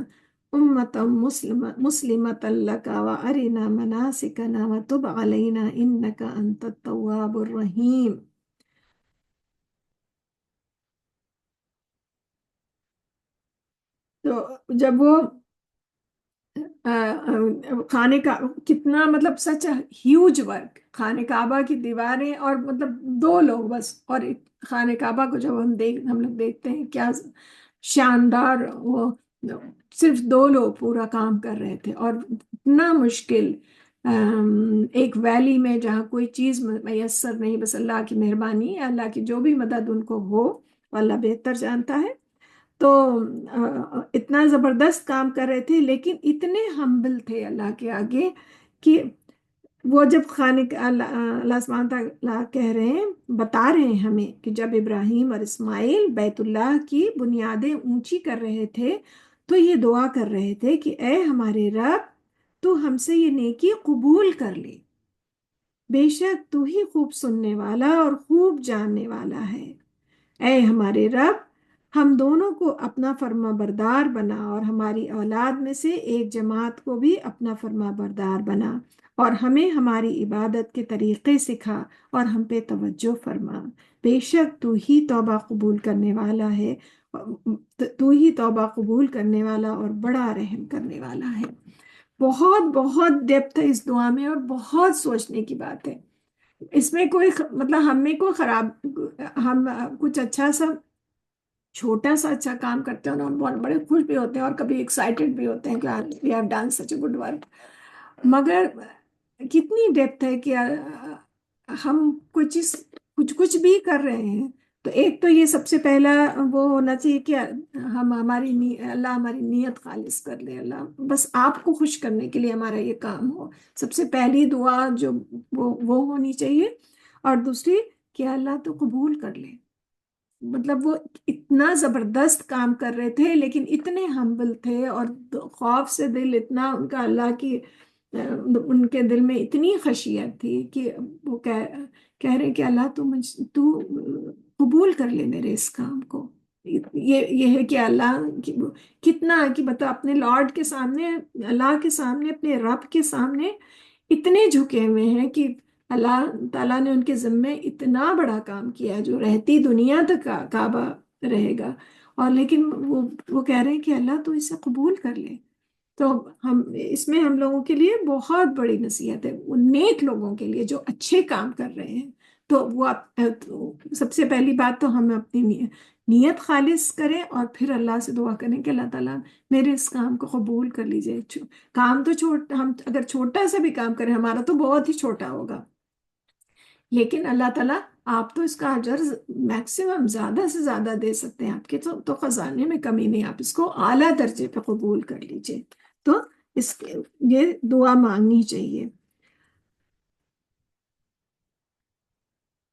امة مسلمة لک وارنا مناسکنا وتب علینا انک انت التواب الرحیم۔ تو جب وہ خانے کا کتنا مطلب سچ ہیوج ورک، خانے کعبہ کی دیواریں اور مطلب دو لوگ بس، اور خانے کعبہ کو جب ہم لوگ دیکھتے ہیں کیا شاندار، وہ صرف دو لوگ پورا کام کر رہے تھے، اور اتنا مشکل ایک ویلی میں جہاں کوئی چیز میسر نہیں، بس اللہ کی مہربانی، اللہ کی جو بھی مدد ان کو ہو، اللہ بہتر جانتا ہے۔ تو اتنا زبردست کام کر رہے تھے، لیکن اتنے ہمبل تھے اللہ کے آگے کہ وہ جب خانے اللہ سبحانہ تعالیٰ کہہ رہے ہیں، بتا رہے ہیں ہمیں کہ جب ابراہیم اور اسماعیل بیت اللہ کی بنیادیں اونچی کر رہے تھے تو یہ دعا کر رہے تھے کہ اے ہمارے رب، تو ہم سے یہ نیکی قبول کر لے، بے شک تو ہی خوب سننے والا اور خوب جاننے والا ہے۔ اے ہمارے رب، ہم دونوں کو اپنا فرما بردار بنا، اور ہماری اولاد میں سے ایک جماعت کو بھی اپنا فرما بردار بنا، اور ہمیں ہماری عبادت کے طریقے سکھا، اور ہم پہ توجہ فرما، بے شک تو ہی توبہ قبول کرنے والا ہے، تو ہی توبہ قبول کرنے والا اور بڑا رحم کرنے والا ہے۔ بہت بہت ڈیپتھ ہے اس دعا میں، اور بہت سوچنے کی بات ہے اس میں۔ کوئی مطلب ہم میں کوئی خراب، ہم کچھ اچھا سا چھوٹا سا اچھا کام کرتے ہیں اور ہم بہت بڑے خوش بھی ہوتے ہیں، اور کبھی ایکسائٹیڈ بھی ہوتے ہیں کہ we have done such a good work, مگر کتنی ڈیپتھ ہے کہ ہم کوئی چیز کچھ کچھ بھی کر رہے ہیں تو ایک تو یہ سب سے پہلا وہ ہونا چاہیے کہ ہم اللہ ہماری نیت خالص کر لے، اللہ بس آپ کو خوش کرنے کے لیے ہمارا یہ کام ہو، سب سے پہلی دعا جو وہ ہونی چاہیے۔ اور دوسری کہ اللہ تو قبول کر لے، مطلب وہ اتنا زبردست کام کر رہے تھے لیکن اتنے ہمبل تھے، اور خوف سے دل اتنا ان کا اللہ کی، ان کے دل میں اتنی خشیت تھی کہ وہ کہہ رہے کہ اللہ تو قبول کر لے میرے اس کام کو۔ یہ ہے کہ اللہ کتنا کہ بتا اپنے لارڈ کے سامنے، اللہ کے سامنے، اپنے رب کے سامنے اتنے جھکے ہوئے ہیں کہ اللہ تعالیٰ نے ان کے ذمے اتنا بڑا کام کیا جو رہتی دنیا تک کعبہ رہے گا، اور لیکن وہ کہہ رہے ہیں کہ اللہ تو اسے قبول کر لے۔ تو اس میں ہم لوگوں کے لیے بہت بڑی نصیحت ہے، ان نیک لوگوں کے لیے جو اچھے کام کر رہے ہیں، تو وہ سب سے پہلی بات تو ہم اپنی نیت خالص کریں، اور پھر اللہ سے دعا کریں کہ اللہ تعالیٰ میرے اس کام کو قبول کر لیجئے۔ کام تو ہم اگر چھوٹا سا بھی کام کریں، ہمارا تو بہت ہی چھوٹا ہوگا، لیکن اللہ تعالیٰ آپ تو اس کا اجر میکسیمم زیادہ سے زیادہ دے سکتے ہیں، آپ کے تو خزانے میں کمی نہیں، آپ اس کو اعلیٰ درجے پہ قبول کر لیجئے۔ تو یہ دعا مانگنی چاہیے۔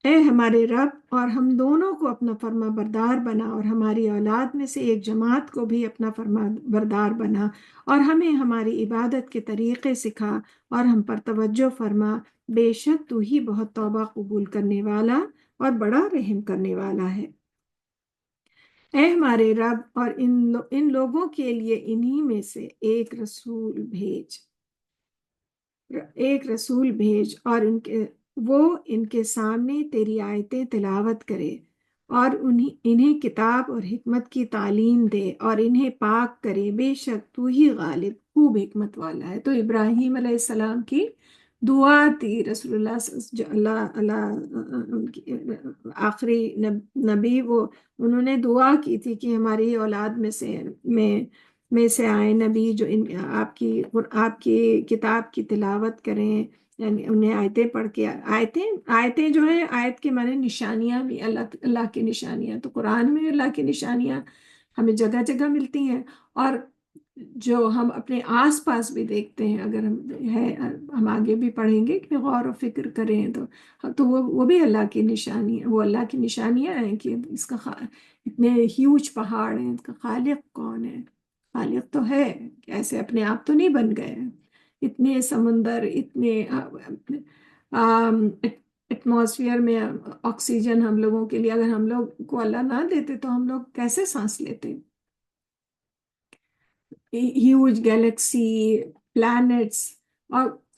اے ہمارے رب، اور ہم دونوں کو اپنا فرما بردار بنا، اور ہماری اولاد میں سے ایک جماعت کو بھی اپنا فرما بردار بنا، اور ہمیں ہماری عبادت کے طریقے سکھا، اور ہم پر توجہ فرما، بے شک تو ہی بہت توبہ قبول کرنے والا اور بڑا رحم کرنے والا ہے۔ اے ہمارے رب، اور ان لوگوں کے لیے انہی میں سے ایک رسول بھیج، اور ان کے سامنے تیری آیتیں تلاوت کرے، اور انہیں کتاب اور حکمت کی تعلیم دے، اور انہیں پاک کرے، بے شک تو ہی غالب خوب حکمت والا ہے۔ تو ابراہیم علیہ السلام کی دعا تھی، رسول اللہ جو آخری نبی، انہوں نے دعا کی تھی کہ ہماری اولاد میں سے آئے نبی جو آپ کی کتاب کی تلاوت کریں، یعنی انہیں آیتیں پڑھ کے، آیتیں جو ہیں، آیت کے معنی نشانیاں بھی، اللہ کی نشانیاں، تو قرآن میں اللہ کی نشانیاں ہمیں جگہ جگہ ملتی ہیں، اور جو ہم اپنے آس پاس بھی دیکھتے ہیں، اگر ہم آگے بھی پڑھیں گے کہ غور و فکر کریں تو وہ بھی اللہ کی نشانی، وہ اللہ کی نشانیاں ہیں کہ اس کا اتنے ہیوج پہاڑ ہیں، اس کا خالق کون ہے؟ خالق تو ہے، ایسے اپنے آپ تو نہیں بن گئے، اتنے سمندر، اتنے ایٹماسفیئر میں آکسیجن ہم لوگوں کے لیے، اگر ہم لوگ کو اللہ نہ دیتے تو ہم لوگ کیسے سانس لیتے؟ ہیوج گیلیکسی، پلانٹس،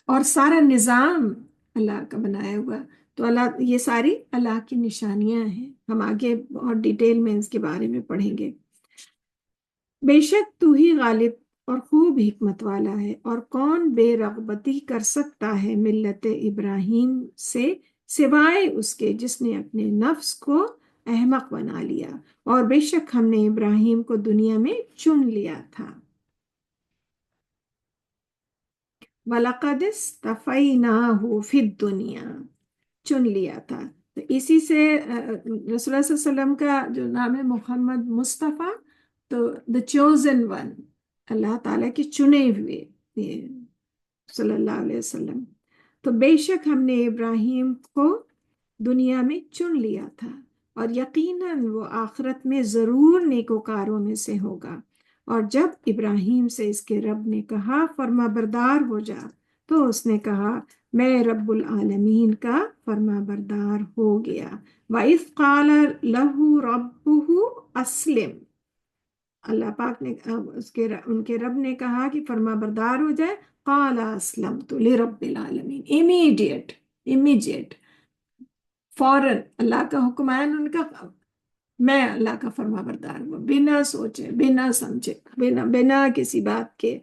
اور سارا نظام اللہ کا بنایا ہوا، تو اللہ، یہ ساری اللہ کی نشانیاں ہیں۔ ہم آگے اور ڈیٹیل میں اس کے بارے میں پڑھیں گے۔ بے شک تو ہی غالب اور خوب حکمت والا ہے، اور کون بے رغبتی کر سکتا ہے ملت ابراہیم سے سوائے اس کے جس نے اپنے نفس کو احمق بنا لیا، اور بے شک ہم نے ابراہیم کو دنیا میں چن لیا تھا۔ وَلَقَدِ اسْتَفَيْنَاهُ فِي الدُّنْيَا، چن لیا تھا۔ تو اسی سے رسول اللہ صلی اللہ علیہ وسلم کا جو نام ہے محمد مصطفیٰ، تو دا چوزن ون، اللہ تعالیٰ کے چنے ہوئے، یہ صلی اللہ علیہ وسلم۔ تو بے شک ہم نے ابراہیم کو دنیا میں چن لیا تھا، اور یقیناً وہ آخرت میں ضرور نیکوکاروں میں سے ہوگا۔ اور جب ابراہیم سے اس کے رب نے کہا فرما بردار ہو جا، تو اس نے کہا میں رب العالمین کا فرما بردار ہو گیا۔ وَإِذْ قَالَ لَهُ رَبُّهُ أَسْلِمْ، اللہ پاک نے ان کے رب نے کہا کہ فرما بردار ہو جائے، قَالَ أَسْلَمْتُ لِرَبِّ العالمین، امیڈیٹ فوراً اللہ کا حکم آیا، ان کا میں اللہ کا فرما بردار ہوں، بنا سوچے بنا سمجھے بنا کسی بات کے،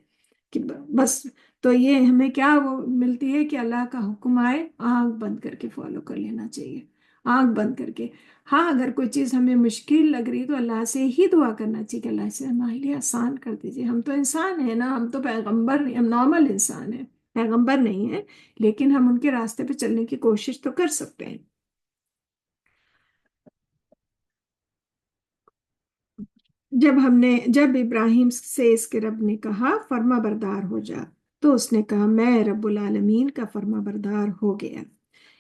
کہ بس۔ تو یہ ہمیں کیا وہ ملتی ہے کہ اللہ کا حکم آئے آنکھ بند کر کے فالو کر لینا چاہیے، آنکھ بند کر کے۔ ہاں اگر کوئی چیز ہمیں مشکل لگ رہی تو اللہ سے ہی دعا کرنا چاہیے کہ اللہ سے ہمارے لیے آسان کر دیجیے۔ ہم تو انسان ہیں نا، ہم تو پیغمبر نہیں، ہم نارمل انسان ہیں، پیغمبر نہیں ہیں، لیکن ہم ان کے راستے پہ چلنے کی کوشش تو کر سکتے ہیں۔ جب ابراہیم سے اس کے رب نے کہا فرما بردار ہو جا، تو اس نے کہا میں رب العالمین کا فرما بردار ہو گیا۔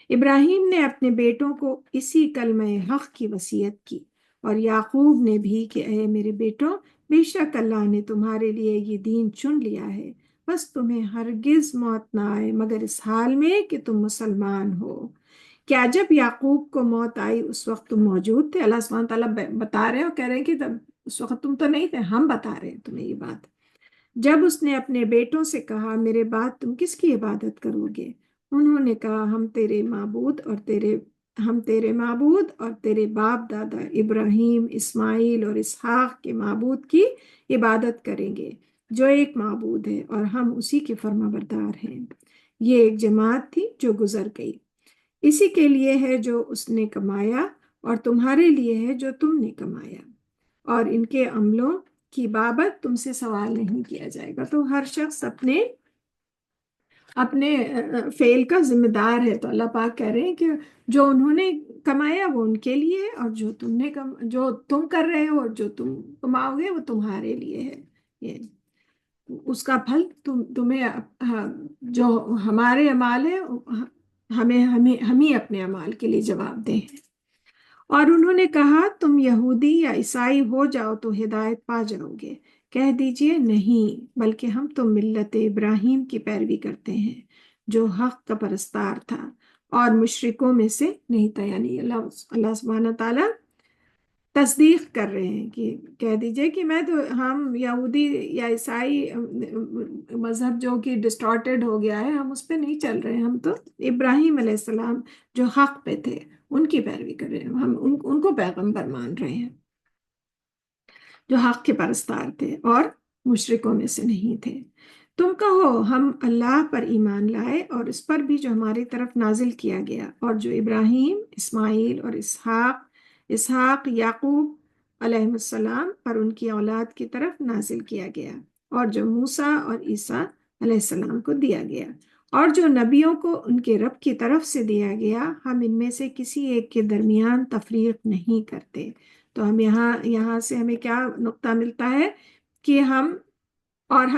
ابراہیم نے اپنے بیٹوں کو اسی کلمہ حق کی وصیت کی، اور یعقوب نے بھی کہ اے میرے بیٹوں، بے شک اللہ نے تمہارے لیے یہ دین چن لیا ہے، بس تمہیں ہرگز موت نہ آئے مگر اس حال میں کہ تم مسلمان ہو۔ کیا جب یعقوب کو موت آئی اس وقت تم موجود تھے؟ اللہ سبحانہ تعالیٰ بتا رہے ہیں اور کہہ رہے ہیں کہ تب اس وقت تم تو نہیں تھے، ہم بتا رہے ہیں تمہیں یہ بات۔ جب اس نے اپنے بیٹوں سے کہا میرے بعد تم کس کی عبادت کرو گے؟ انہوں نے کہا ہم تیرے معبود اور تیرے باپ دادا ابراہیم، اسماعیل اور اسحاق کے معبود کی عبادت کریں گے، جو ایک معبود ہے، اور ہم اسی کے فرما بردار ہیں۔ یہ ایک جماعت تھی جو گزر گئی، اسی کے لیے ہے جو اس نے کمایا، اور تمہارے لیے ہے جو تم نے کمایا، اور ان کے عملوں کی بابت تم سے سوال نہیں کیا جائے گا۔ تو ہر شخص اپنے فعل کا ذمہ دار ہے۔ تو اللہ پاک کہہ رہے ہیں کہ جو انہوں نے کمایا وہ ان کے لیے ہے، اور جو تم کر رہے ہو اور جو تم کماؤ گے وہ تمہارے لیے ہے۔ یہ اس کا پھل تمہیں جو ہمارے اعمال ہے ہم ہی اپنے اعمال کے لیے جواب دیں۔ اور انہوں نے کہا تم یہودی یا عیسائی ہو جاؤ تو ہدایت پا جاؤ گے۔ کہہ دیجئے نہیں، بلکہ ہم تو ملت ابراہیم کی پیروی کرتے ہیں جو حق کا پرستار تھا اور مشرکوں میں سے نہیں تھا۔ یعنی اللہ سبحانہ تعالیٰ تصدیق کر رہے ہیں کہ کہہ دیجئے کہ ہم یہودی یا عیسائی مذہب جو کہ ڈسٹارٹیڈ ہو گیا ہے، ہم اس پہ نہیں چل رہے ہیں، ہم تو ابراہیم علیہ السلام جو حق پہ تھے ان کی پیروی کر رہے ہیں، ہم ان کو پیغمبر مان رہے ہیں جو حق کے پرستار تھے اور مشرکوں میں سے نہیں تھے۔ تم کہو ہم اللہ پر ایمان لائے اور اس پر بھی جو ہماری طرف نازل کیا گیا، اور جو ابراہیم، اسماعیل اور اسحاق یعقوب علیہ السلام اور ان کی اولاد کی طرف نازل کیا گیا، اور جو موسیٰ اور عیسیٰ علیہ السلام کو دیا گیا، اور جو نبیوں کو ان کے رب کی طرف سے دیا گیا، ہم ان میں سے کسی ایک کے درمیان تفریق نہیں کرتے۔ تو ہم یہاں سے ہمیں کیا نقطہ ملتا ہے کہ ہم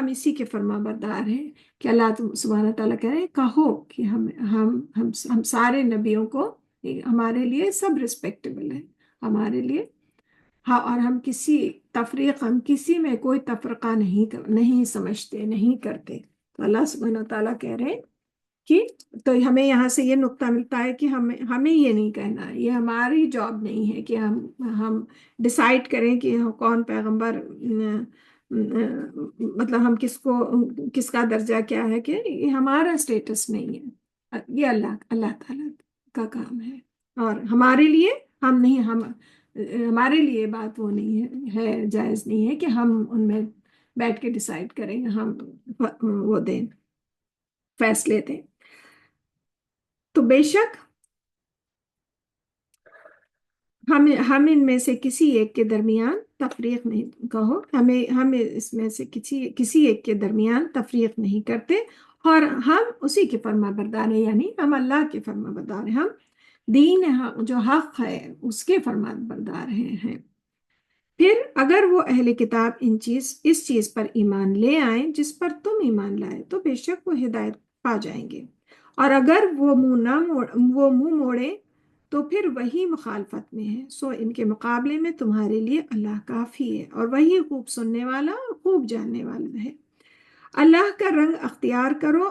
اسی کے فرما بردار ہیں، کہ اللہ سبحانہ تعالیٰ کہہ رہے ہیں کہو کہ ہم سارے نبیوں کو، ہمارے لیے سب رسپیکٹیبل ہے ہمارے لیے، ہاں، اور ہم کسی میں کوئی تفرقہ نہیں سمجھتے، نہیں کرتے۔ تو اللہ سبحانہ تعالیٰ کہہ رہے ہیں کہ تو ہمیں یہاں سے یہ نقطہ ملتا ہے کہ ہمیں یہ نہیں کہنا، یہ ہماری جاب نہیں ہے کہ ہم ڈیسائیڈ کریں کہ کون پیغمبر، مطلب ہم کس کا درجہ کیا ہے، کہ یہ ہمارا سٹیٹس نہیں ہے، یہ اللہ تعالیٰ کا کام ہے، اور ہمارے لیے ہم نہیں، ہمارے لیے بات وہ نہیں ہے جائز نہیں ہے کہ ہم ان میں بیٹھ کے ڈیسائیڈ کریں، ہم وہ دیں، فیصلے دیں۔ تو بے شک ہم ان میں سے کسی ایک کے درمیان تفریق نہیں، کہو ہم اس میں سے کسی ایک کے درمیان تفریق نہیں کرتے، اور ہم اسی کے فرما بردار ہیں، یعنی ہم اللہ کے فرما بردار ہیں، ہم دین جو حق ہے اس کے فرما بردار ہیں۔ پھر اگر وہ اہل کتاب اس چیز پر ایمان لے آئیں جس پر تم ایمان لائے تو بے شک وہ ہدایت پا جائیں گے، اور اگر وہ منہ موڑے تو پھر وہی مخالفت میں ہے، سو ان کے مقابلے میں تمہارے لیے اللہ کافی ہے، اور وہی خوب سننے والا اور خوب جاننے والا ہے۔ اللہ کا رنگ اختیار کرو،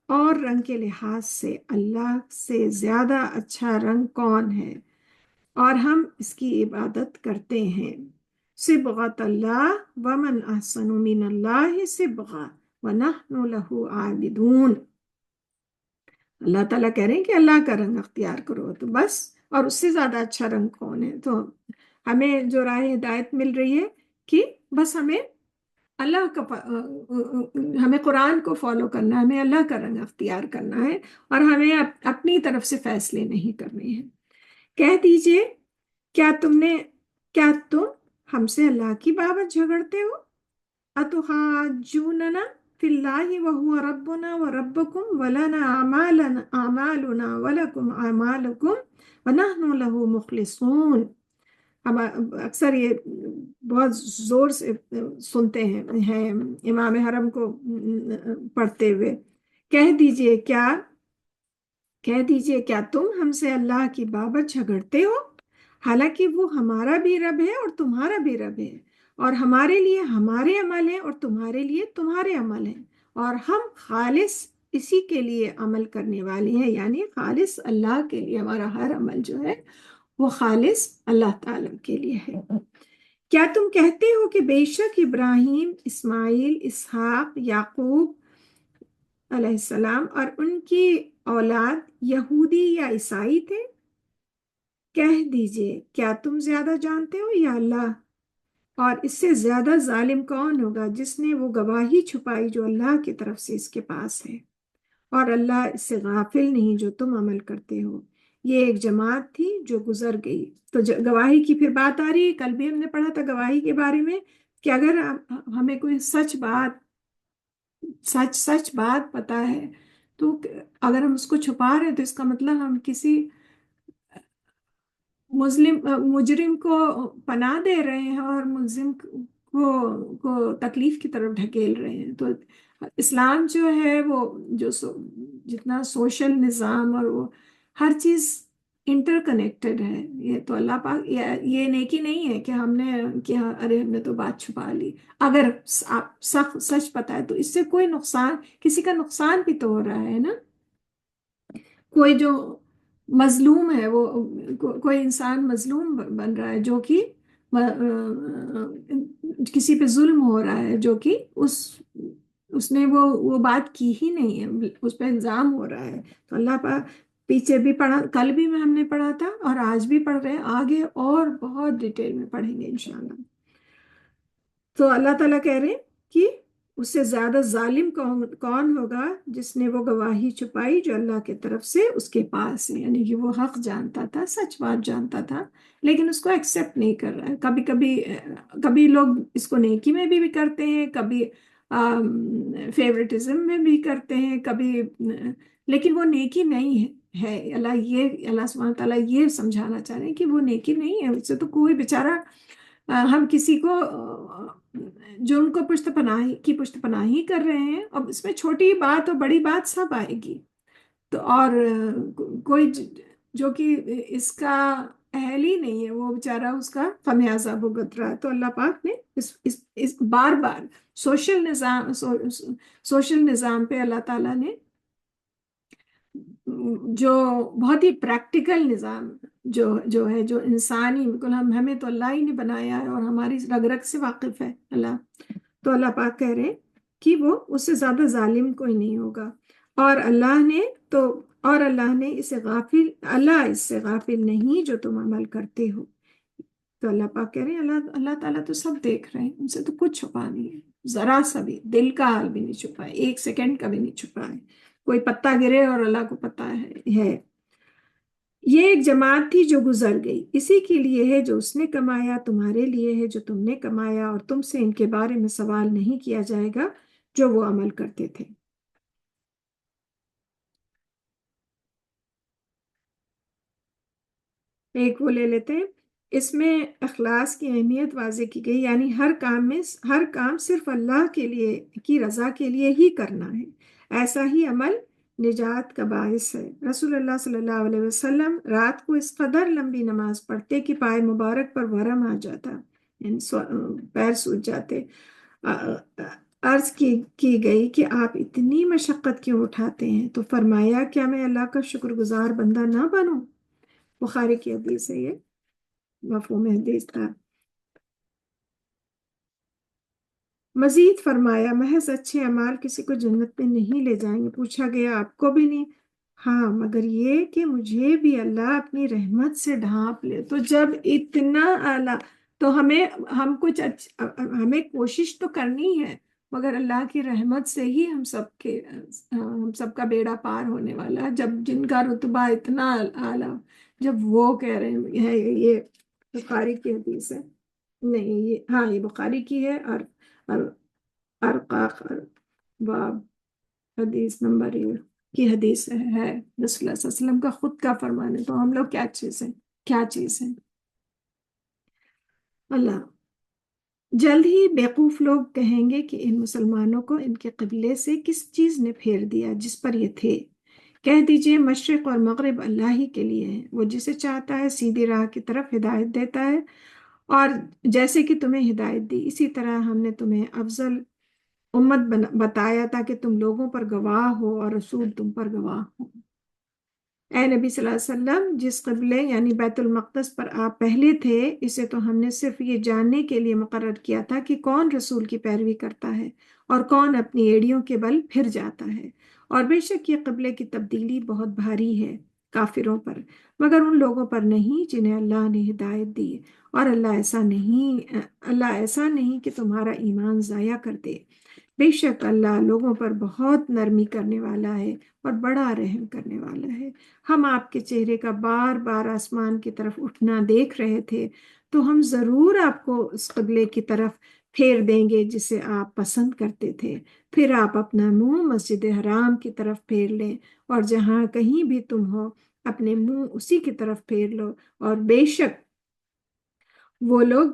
اور رنگ کے لحاظ سے اللہ سے زیادہ اچھا رنگ کون ہے، اور ہم اس کی عبادت کرتے ہیں۔ صبغۃ اللہ ومن احسن من اللہ صبغہ ونحن لہ عابدون۔ اللہ تعالیٰ کہہ رہے ہیں کہ اللہ کا رنگ اختیار کرو تو بس، اور اس سے زیادہ اچھا رنگ کون ہے؟ تو ہمیں جو راہ ہدایت مل رہی ہے کہ بس ہمیں اللہ کا ہمیں قرآن کو فالو کرنا ہے، ہمیں اللہ کا رنگ اختیار کرنا ہے، اور ہمیں اپنی طرف سے فیصلے نہیں کرنے ہیں۔ کہہ دیجئے کیا تم ہم سے اللہ کی بابت جھگڑتے ہو؟ اتحاجوننا فی اللہ وہو ربنا وربکم ولنا اعمالنا ولکم اعمالکم ونحن لہ مخلصون۔ ہم اکثر یہ بہت زور سے سنتے ہیں امام حرم کو پڑھتے ہوئے، کہہ دیجئے کیا تم ہم سے اللہ کی بابت جھگڑتے ہو، حالانکہ وہ ہمارا بھی رب ہے اور تمہارا بھی رب ہے، اور ہمارے لیے ہمارے عمل ہیں اور تمہارے لیے تمہارے عمل ہیں، اور ہم خالص اسی کے لیے عمل کرنے والے ہیں، یعنی خالص اللہ کے لیے ہمارا ہر عمل جو ہے وہ خالص اللہ تعالیٰ کے لیے ہے۔ کیا تم کہتے ہو کہ بے شک ابراہیم، اسماعیل، اسحاق، یعقوب علیہ السلام اور ان کی اولاد یہودی یا عیسائی تھے؟ کہہ دیجئے کیا تم زیادہ جانتے ہو یا اللہ؟ اور اس سے زیادہ ظالم کون ہوگا جس نے وہ گواہی چھپائی جو اللہ کی طرف سے اس کے پاس ہے، اور اللہ اس سے غافل نہیں جو تم عمل کرتے ہو۔ یہ ایک جماعت تھی جو گزر گئی۔ تو گواہی کی پھر بات آ رہی ہے، کل بھی ہم نے پڑھا تھا گواہی کے بارے میں کہ اگر ہمیں کوئی سچ بات پتا ہے تو اگر ہم اس کو چھپا رہے ہیں تو اس کا مطلب ہم کسی مجرم کو پناہ دے رہے ہیں اور ملزم کو تکلیف کی طرف ڈھکیل رہے ہیں۔ تو اسلام جو ہے وہ جتنا سوشل نظام اور وہ ہر چیز انٹر کنیکٹڈ ہے۔ یہ تو اللہ پاک یہ نیکی نہیں ہے کہ ہم نے تو بات چھپا لی۔ اگر آپ سچ پتا ہے تو اس سے کوئی نقصان، کسی کا نقصان بھی تو ہو رہا ہے نا۔ کوئی جو مظلوم ہے، وہ کوئی انسان مظلوم بن رہا ہے جو کہ کسی پہ ظلم ہو رہا ہے، جو کہ اس نے وہ بات کی ہی نہیں ہے، اس پہ الزام ہو رہا ہے۔ تو اللہ پاک پیچھے بھی پڑھا، کل بھی ہم نے پڑھا تھا اور آج بھی پڑھ رہے ہیں، آگے اور بہت ڈیٹیل میں پڑھیں گے انشاءاللہ۔ تو اللہ تعالیٰ کہہ رہے ہیں کہ اس سے زیادہ ظالم کون ہوگا جس نے وہ گواہی چھپائی جو اللہ کی طرف سے اس کے پاس ہے، یعنی کہ وہ حق جانتا تھا، سچ بات جانتا تھا، لیکن اس کو ایکسیپٹ نہیں کر رہا ہے۔ کبھی لوگ اس کو نیکی میں بھی کرتے ہیں، کبھی فیوریٹزم میں بھی کرتے ہیں، کبھی لیکن وہ نیکی نہیں ہے۔ اللہ سبحانہ تعالیٰ یہ سمجھانا چاہ رہے ہیں کہ وہ نیکی نہیں ہے۔ اس سے تو کوئی بیچارہ ہم کسی کو جو ان کو پشت پناہی کر رہے ہیں، اب اس میں چھوٹی بات اور بڑی بات سب آئے گی، تو اور کوئی جو کہ اس کا اہل ہی نہیں ہے وہ بیچارہ اس کا خمیازہ بھگت رہا ہے۔ تو اللہ پاک نے اس بار بار سوشل نظام پہ اللہ تعالیٰ نے جو بہت ہی پریکٹیکل نظام جو ہے، جو انسانی، بالکل ہمیں تو اللہ ہی نے بنایا ہے اور ہماری رگ رگ سے واقف ہے اللہ۔ تو اللہ پاک کہہ رہے کہ وہ اس سے زیادہ ظالم کوئی نہیں ہوگا، اور اللہ اس سے غافل نہیں جو تم عمل کرتے ہو۔ تو اللہ پاک کہہ رہے ہیں اللہ اللہ تعالیٰ تو سب دیکھ رہے ہیں، ان سے تو کچھ چھپا نہیں ہے، ذرا سا بھی دل کا حال بھی نہیں چھپا ہے، 1 سیکنڈ کا بھی نہیں چھپا ہے، کوئی پتا گرے اور اللہ کو پتا ہے۔ یہ ایک جماعت تھی جو گزر گئی، اسی کے لیے ہے جو اس نے کمایا، تمہارے لیے ہے جو تم نے کمایا، اور تم سے ان کے بارے میں سوال نہیں کیا جائے گا جو وہ عمل کرتے تھے۔ ایک وہ لے لیتے ہیں، اس میں اخلاص کی اہمیت واضح کی گئی، یعنی ہر کام صرف اللہ کے لیے کی رضا کے لیے ہی کرنا ہے، ایسا ہی عمل نجات کا باعث ہے۔ رسول اللہ صلی اللہ علیہ وسلم رات کو اس قدر لمبی نماز پڑھتے کہ پائے مبارک پر ورم آ جاتا، یعنی پیر سوج جاتے۔ عرض کی گئی کہ آپ اتنی مشقت کیوں اٹھاتے ہیں؟ تو فرمایا کیا میں اللہ کا شکر گزار بندہ نہ بنوں؟ بخاری کی حدیث ہے یہ، مفہوم حدیث تھا۔ مزید فرمایا محض اچھے اعمال کسی کو جنت میں نہیں لے جائیں گے۔ پوچھا گیا آپ کو بھی نہیں؟ ہاں مگر یہ کہ مجھے بھی اللہ اپنی رحمت سے ڈھانپ لے۔ تو جب اتنا اعلیٰ، تو ہمیں کوشش تو کرنی ہے، مگر اللہ کی رحمت سے ہی ہم سب کا بیڑا پار ہونے والا ہے۔ جب جن کا رتبہ اتنا اعلیٰ، جب وہ کہہ رہے ہیں، یہ بخاری کی حدیث ہے، نہیں یہ بخاری کی ہے، اور ارقاق باب حدیث نمبر کی حدیث ہے، رسول اللہ صلی اللہ علیہ وسلم کا خود کا فرمان ہے۔ تو ہم لوگ کیا چیز ہیں؟ اللہ جلد ہی بیوقوف لوگ کہیں گے کہ ان مسلمانوں کو ان کے قبلے سے کس چیز نے پھیر دیا جس پر یہ تھے؟ کہہ دیجئے مشرق اور مغرب اللہ ہی کے لیے ہیں، وہ جسے چاہتا ہے سیدھی راہ کی طرف ہدایت دیتا ہے، اور جیسے کہ تمہیں ہدایت دی اسی طرح ہم نے تمہیں افضل امت بتایا تاکہ تم لوگوں پر گواہ ہو اور رسول تم پر گواہ ہو۔ اے نبی صلی اللہ علیہ وسلم، جس قبلے یعنی بیت المقدس پر آپ پہلے تھے، اسے تو ہم نے صرف یہ جاننے کے لیے مقرر کیا تھا کہ کون رسول کی پیروی کرتا ہے اور کون اپنی ایڑیوں کے بل پھر جاتا ہے، اور بے شک یہ قبلے کی تبدیلی بہت بھاری ہے کافروں پر، مگر ان لوگوں پر نہیں جنہیں اللہ نے ہدایت دی، اور اللہ ایسا نہیں کہ تمہارا ایمان ضائع کر دے۔ بے شک اللہ لوگوں پر بہت نرمی کرنے والا ہے اور بڑا رحم کرنے والا ہے۔ ہم آپ کے چہرے کا بار بار آسمان کی طرف اٹھنا دیکھ رہے تھے، تو ہم ضرور آپ کو اس قبلے کی طرف پھیر دیں گے جسے آپ پسند کرتے تھے، پھر آپ اپنا منہ مسجد حرام کی طرف پھیر لیں، اور جہاں کہیں بھی تم ہو اپنے منہ اسی کی طرف پھیر لو، اور بے شک وہ لوگ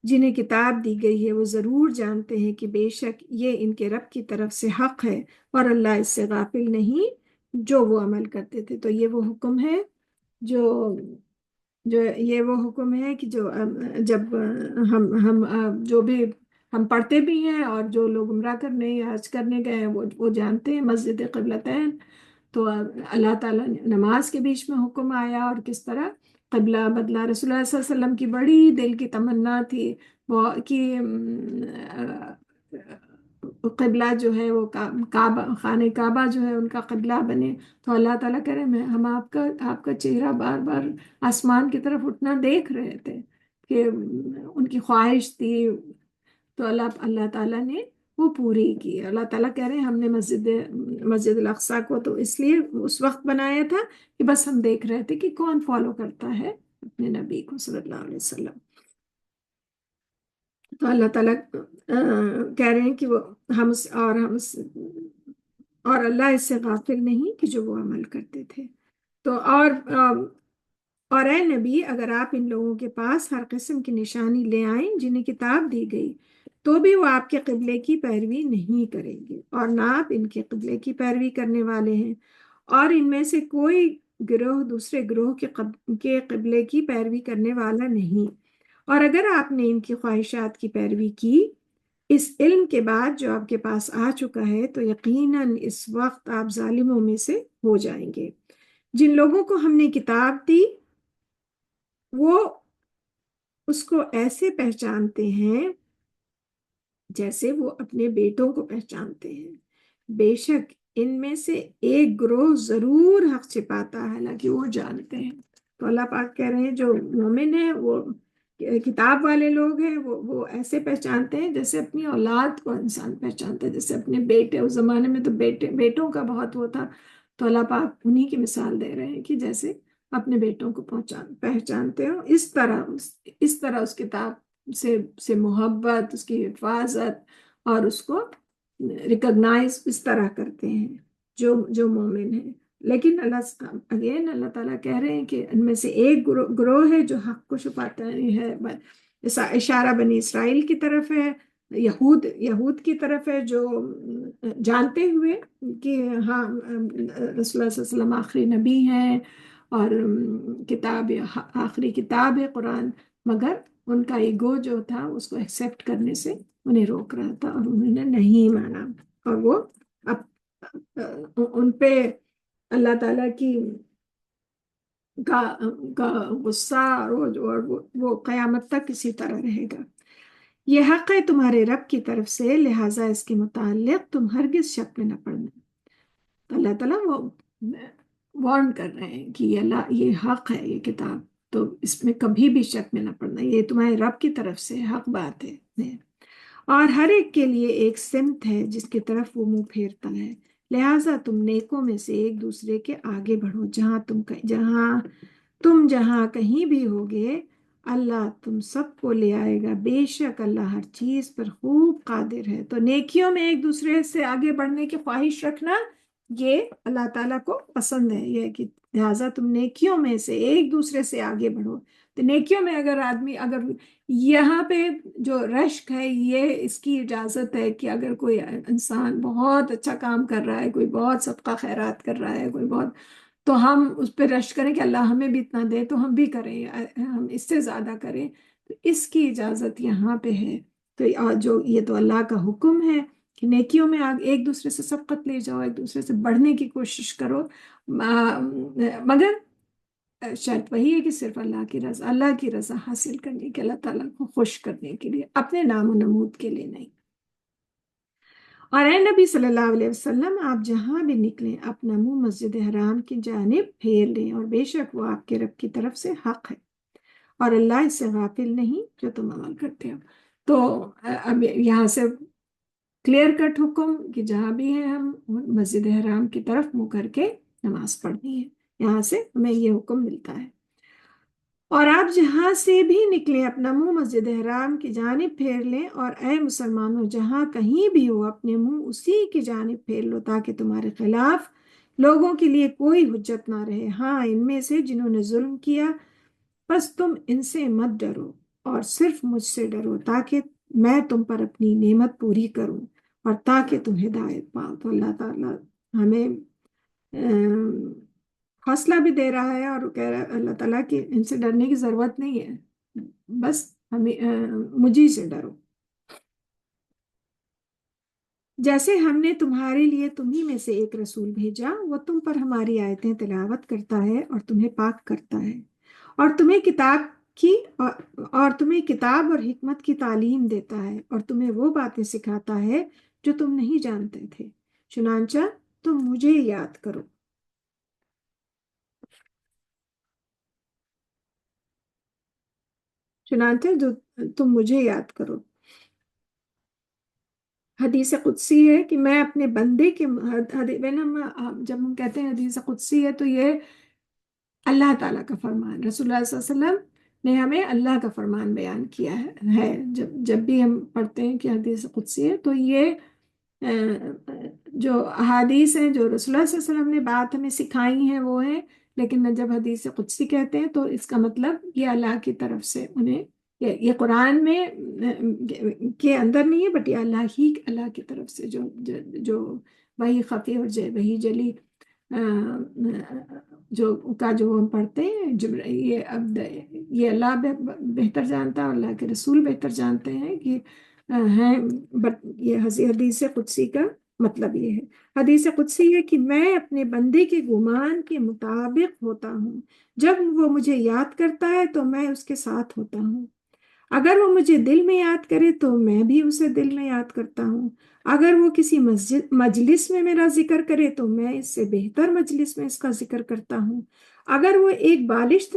جنہیں کتاب دی گئی ہے وہ ضرور جانتے ہیں کہ بے شک یہ ان کے رب کی طرف سے حق ہے، اور اللہ اس سے غافل نہیں جو وہ عمل کرتے تھے۔ تو یہ وہ حکم ہے جو کہ جب جو بھی ہم پڑھتے بھی ہیں، اور جو لوگ عمرہ کرنے یا حج کرنے گئے ہیں وہ جانتے ہیں مسجد قبلتین۔ تو اللہ تعالیٰ نے نماز کے بیچ میں حکم آیا اور کس طرح قبلہ بدلا۔ رسول اللہ صلی اللہ علیہ وسلم کی بڑی دل کی تمنا تھی وہ کہ قبلہ جو ہے وہ خانہ کعبہ جو ہے ان کا قبلہ بنے۔ تو اللہ تعالیٰ کہہ رہے ہیں ہم آپ کا چہرہ بار بار آسمان کی طرف اٹھنا دیکھ رہے تھے کہ ان کی خواہش تھی، تو اللہ تعالیٰ نے وہ پوری کی۔ اللہ تعالیٰ کہہ رہے ہیں ہم نے مسجد الاقصیٰ کو تو اس لیے اس وقت بنایا تھا کہ بس ہم دیکھ رہے تھے کہ کون فالو کرتا ہے اپنے نبی کو صلی اللہ علیہ وسلم۔ تو اللہ تعالیٰ کہہ رہے ہیں کہ اور اللہ اس سے غافل نہیں کہ جو وہ عمل کرتے تھے۔ تو اور اے نبی، اگر آپ ان لوگوں کے پاس ہر قسم کی نشانی لے آئیں جنہیں کتاب دی گئی، تو بھی وہ آپ کے قبلے کی پیروی نہیں کریں گے، اور نہ آپ ان کے قبلے کی پیروی کرنے والے ہیں، اور ان میں سے کوئی گروہ دوسرے گروہ کے قبلے کی پیروی کرنے والا نہیں، اور اگر آپ نے ان کی خواہشات کی پیروی کی اس علم کے بعد جو آپ کے پاس آ چکا ہے، تو یقیناً اس وقت آپ ظالموں میں سے ہو جائیں گے۔ جن لوگوں کو ہم نے کتاب دی وہ اس کو ایسے پہچانتے ہیں جیسے وہ اپنے بیٹوں کو پہچانتے ہیں، بے شک ان میں سے ایک گروہ ضرور حق چھپاتا ہے، حالانکہ وہ جانتے ہیں۔ تو اللہ پاک کہہ رہے ہیں جو مومن ہیں وہ کتاب والے لوگ ہیں وہ ایسے پہچانتے ہیں جیسے اپنی اولاد کو انسان پہچانتا ہے، جیسے اپنے بیٹے، اس زمانے میں تو بیٹوں کا بہت وہ تھا، تو اللہ پاک انہی کی مثال دے رہے ہیں کہ جیسے اپنے بیٹوں کو پہچانتے ہو، اس طرح اس کتاب سے محبت، اس کی حفاظت اور اس کو ریکگنائز اس طرح کرتے ہیں جو مومن ہیں۔ لیکن اللہ تعالیٰ کہہ رہے ہیں کہ ان میں سے ایک گروہ ہے جو حق کو چھپاتا ہے، اشارہ بنی اسرائیل کی طرف ہے، یہود کی طرف ہے، جو جانتے ہوئے کہ ہاں رسول اللہ صلی اللہ علیہ وسلم آخری نبی ہیں اور کتاب آخری کتاب ہے قرآن، مگر ان کا ایگو جو تھا اس کو ایکسیپٹ کرنے سے انہیں روک رہا تھا اور انہوں نے نہیں مانا، اور وہ ان پہ اللہ تعالیٰ کا غصہ اور وہ قیامت تک اسی طرح رہے گا۔ یہ حق ہے تمہارے رب کی طرف سے، لہٰذا اس کے متعلق تم ہرگز شک میں نہ پڑنا۔ تو اللہ تعالیٰ وہ وارن کر رہے ہیں کہ یہ حق ہے، یہ کتاب، تو اس میں کبھی بھی شک میں نہ پڑنا، یہ تمہارے رب کی طرف سے حق بات ہے، اور ہر ایک کے لیے ایک سمت ہے جس کی طرف وہ منہ پھیرتا ہے، لہٰذا تم نیکوں میں سے ایک دوسرے کے آگے بڑھو، جہاں کہیں بھی ہوگے اللہ تم سب کو لے آئے گا، بے شک اللہ ہر چیز پر خوب قادر ہے۔ تو نیکیوں میں ایک دوسرے سے آگے بڑھنے کی خواہش رکھنا یہ اللہ تعالیٰ کو پسند ہے، یہ کہ لہٰذا تم نیکیوں میں سے ایک دوسرے سے آگے بڑھو۔ تو نیکیوں میں اگر یہاں پہ جو رشک ہے، یہ اس کی اجازت ہے کہ اگر کوئی انسان بہت اچھا کام کر رہا ہے، کوئی بہت صدقہ خیرات کر رہا ہے، کوئی بہت، تو ہم اس پہ رشک کریں کہ اللہ ہمیں بھی اتنا دے تو ہم بھی کریں، ہم اس سے زیادہ کریں، تو اس کی اجازت یہاں پہ ہے۔ تو یہ تو اللہ کا حکم ہے کہ نیکیوں میں ایک دوسرے سے سبقت لے جاؤ، ایک دوسرے سے بڑھنے کی کوشش کرو، مگر شرط وہی ہے کہ صرف اللہ کی رضا حاصل کرنے کے، اللہ تعالیٰ کو خوش کرنے کے لیے، اپنے نام و نمود کے لیے نہیں۔ اور اے نبی صلی اللہ علیہ وسلم، آپ جہاں بھی نکلیں اپنا منہ مسجد حرام کی جانب پھیر لیں، اور بے شک وہ آپ کے رب کی طرف سے حق ہے، اور اللہ اس سے غافل نہیں جو تم عمل کرتے ہو۔ تو اب یہاں سے کلیئر کٹ حکم کہ جہاں بھی ہیں ہم مسجد حرام کی طرف منہ کر کے نماز پڑھنی ہے، یہاں سے ہمیں یہ حکم ملتا ہے۔ اور آپ جہاں سے بھی نکلیں اپنا منہ مسجد حرام کی جانب پھیر لیں، اور اے مسلمانوں جہاں کہیں بھی ہو اپنے منہ اسی کی جانب پھیر لو، تاکہ تمہارے خلاف لوگوں کے لیے کوئی حجت نہ رہے، ہاں ان میں سے جنہوں نے ظلم کیا، بس تم ان سے مت ڈرو اور صرف مجھ سے ڈرو، تاکہ میں تم پر اپنی نعمت پوری کروں اور تاکہ تم ہدایت پاؤ۔ تو اللہ تعالیٰ ہمیں حوصلہ بھی دے رہا ہے اور کہہ رہا ہے اللہ تعالیٰ کہ ان سے ڈرنے کی ضرورت نہیں ہے، بس ہمیں مجھے سے ڈرو۔ جیسے ہم نے تمہارے لیے تمہی میں سے ایک رسول بھیجا، وہ تم پر ہماری آیتیں تلاوت کرتا ہے اور تمہیں پاک کرتا ہے، اور تمہیں کتاب اور حکمت کی تعلیم دیتا ہے، اور تمہیں وہ باتیں سکھاتا ہے جو تم نہیں جانتے تھے، چنانچہ تم مجھے یاد کرو۔ جو تم مجھے یاد کرو۔ حدیث قدسی ہے کہ میں اپنے بندے کے جب ہم کہتے ہیں حدیث قدسی ہے تو یہ اللہ تعالیٰ کا فرمان، رسول اللہ صلی اللہ علیہ وسلم نے ہمیں اللہ کا فرمان بیان کیا ہے۔ جب بھی ہم پڑھتے ہیں کہ حدیث قدسی ہے تو یہ جو احادیث ہیں جو رسول اللہ صلی اللہ علیہ وسلم نے بات ہمیں سکھائی ہیں وہ ہیں، لیکن جب حدیث قدسی کہتے ہیں تو اس کا مطلب یہ اللہ کی طرف سے انہیں، یہ قرآن میں کے اندر نہیں ہے، بٹ یہ اللہ کی طرف سے جو وہی خفی اور وہی جلی جو ہم پڑھتے ہیں، یہ اللہ بہتر جانتا ہے اور اللہ کے رسول بہتر جانتے ہیں کہ ہیں، بٹ یہ حدیث قدسی کا مطلب یہ ہے۔ حدیث قدسی ہے کہ میں اپنے بندے کے گمان کے مطابق ہوتا ہوں، جب وہ مجھے یاد کرتا ہے تو میں اس کے ساتھ ہوتا ہوں، اگر وہ مجھے دل میں یاد کرے تو میں بھی اسے دل میں یاد کرتا ہوں، اگر وہ کسی مجلس میں میرا ذکر کرے تو میں اس سے بہتر مجلس میں اس کا ذکر کرتا ہوں، اگر وہ ایک بالشت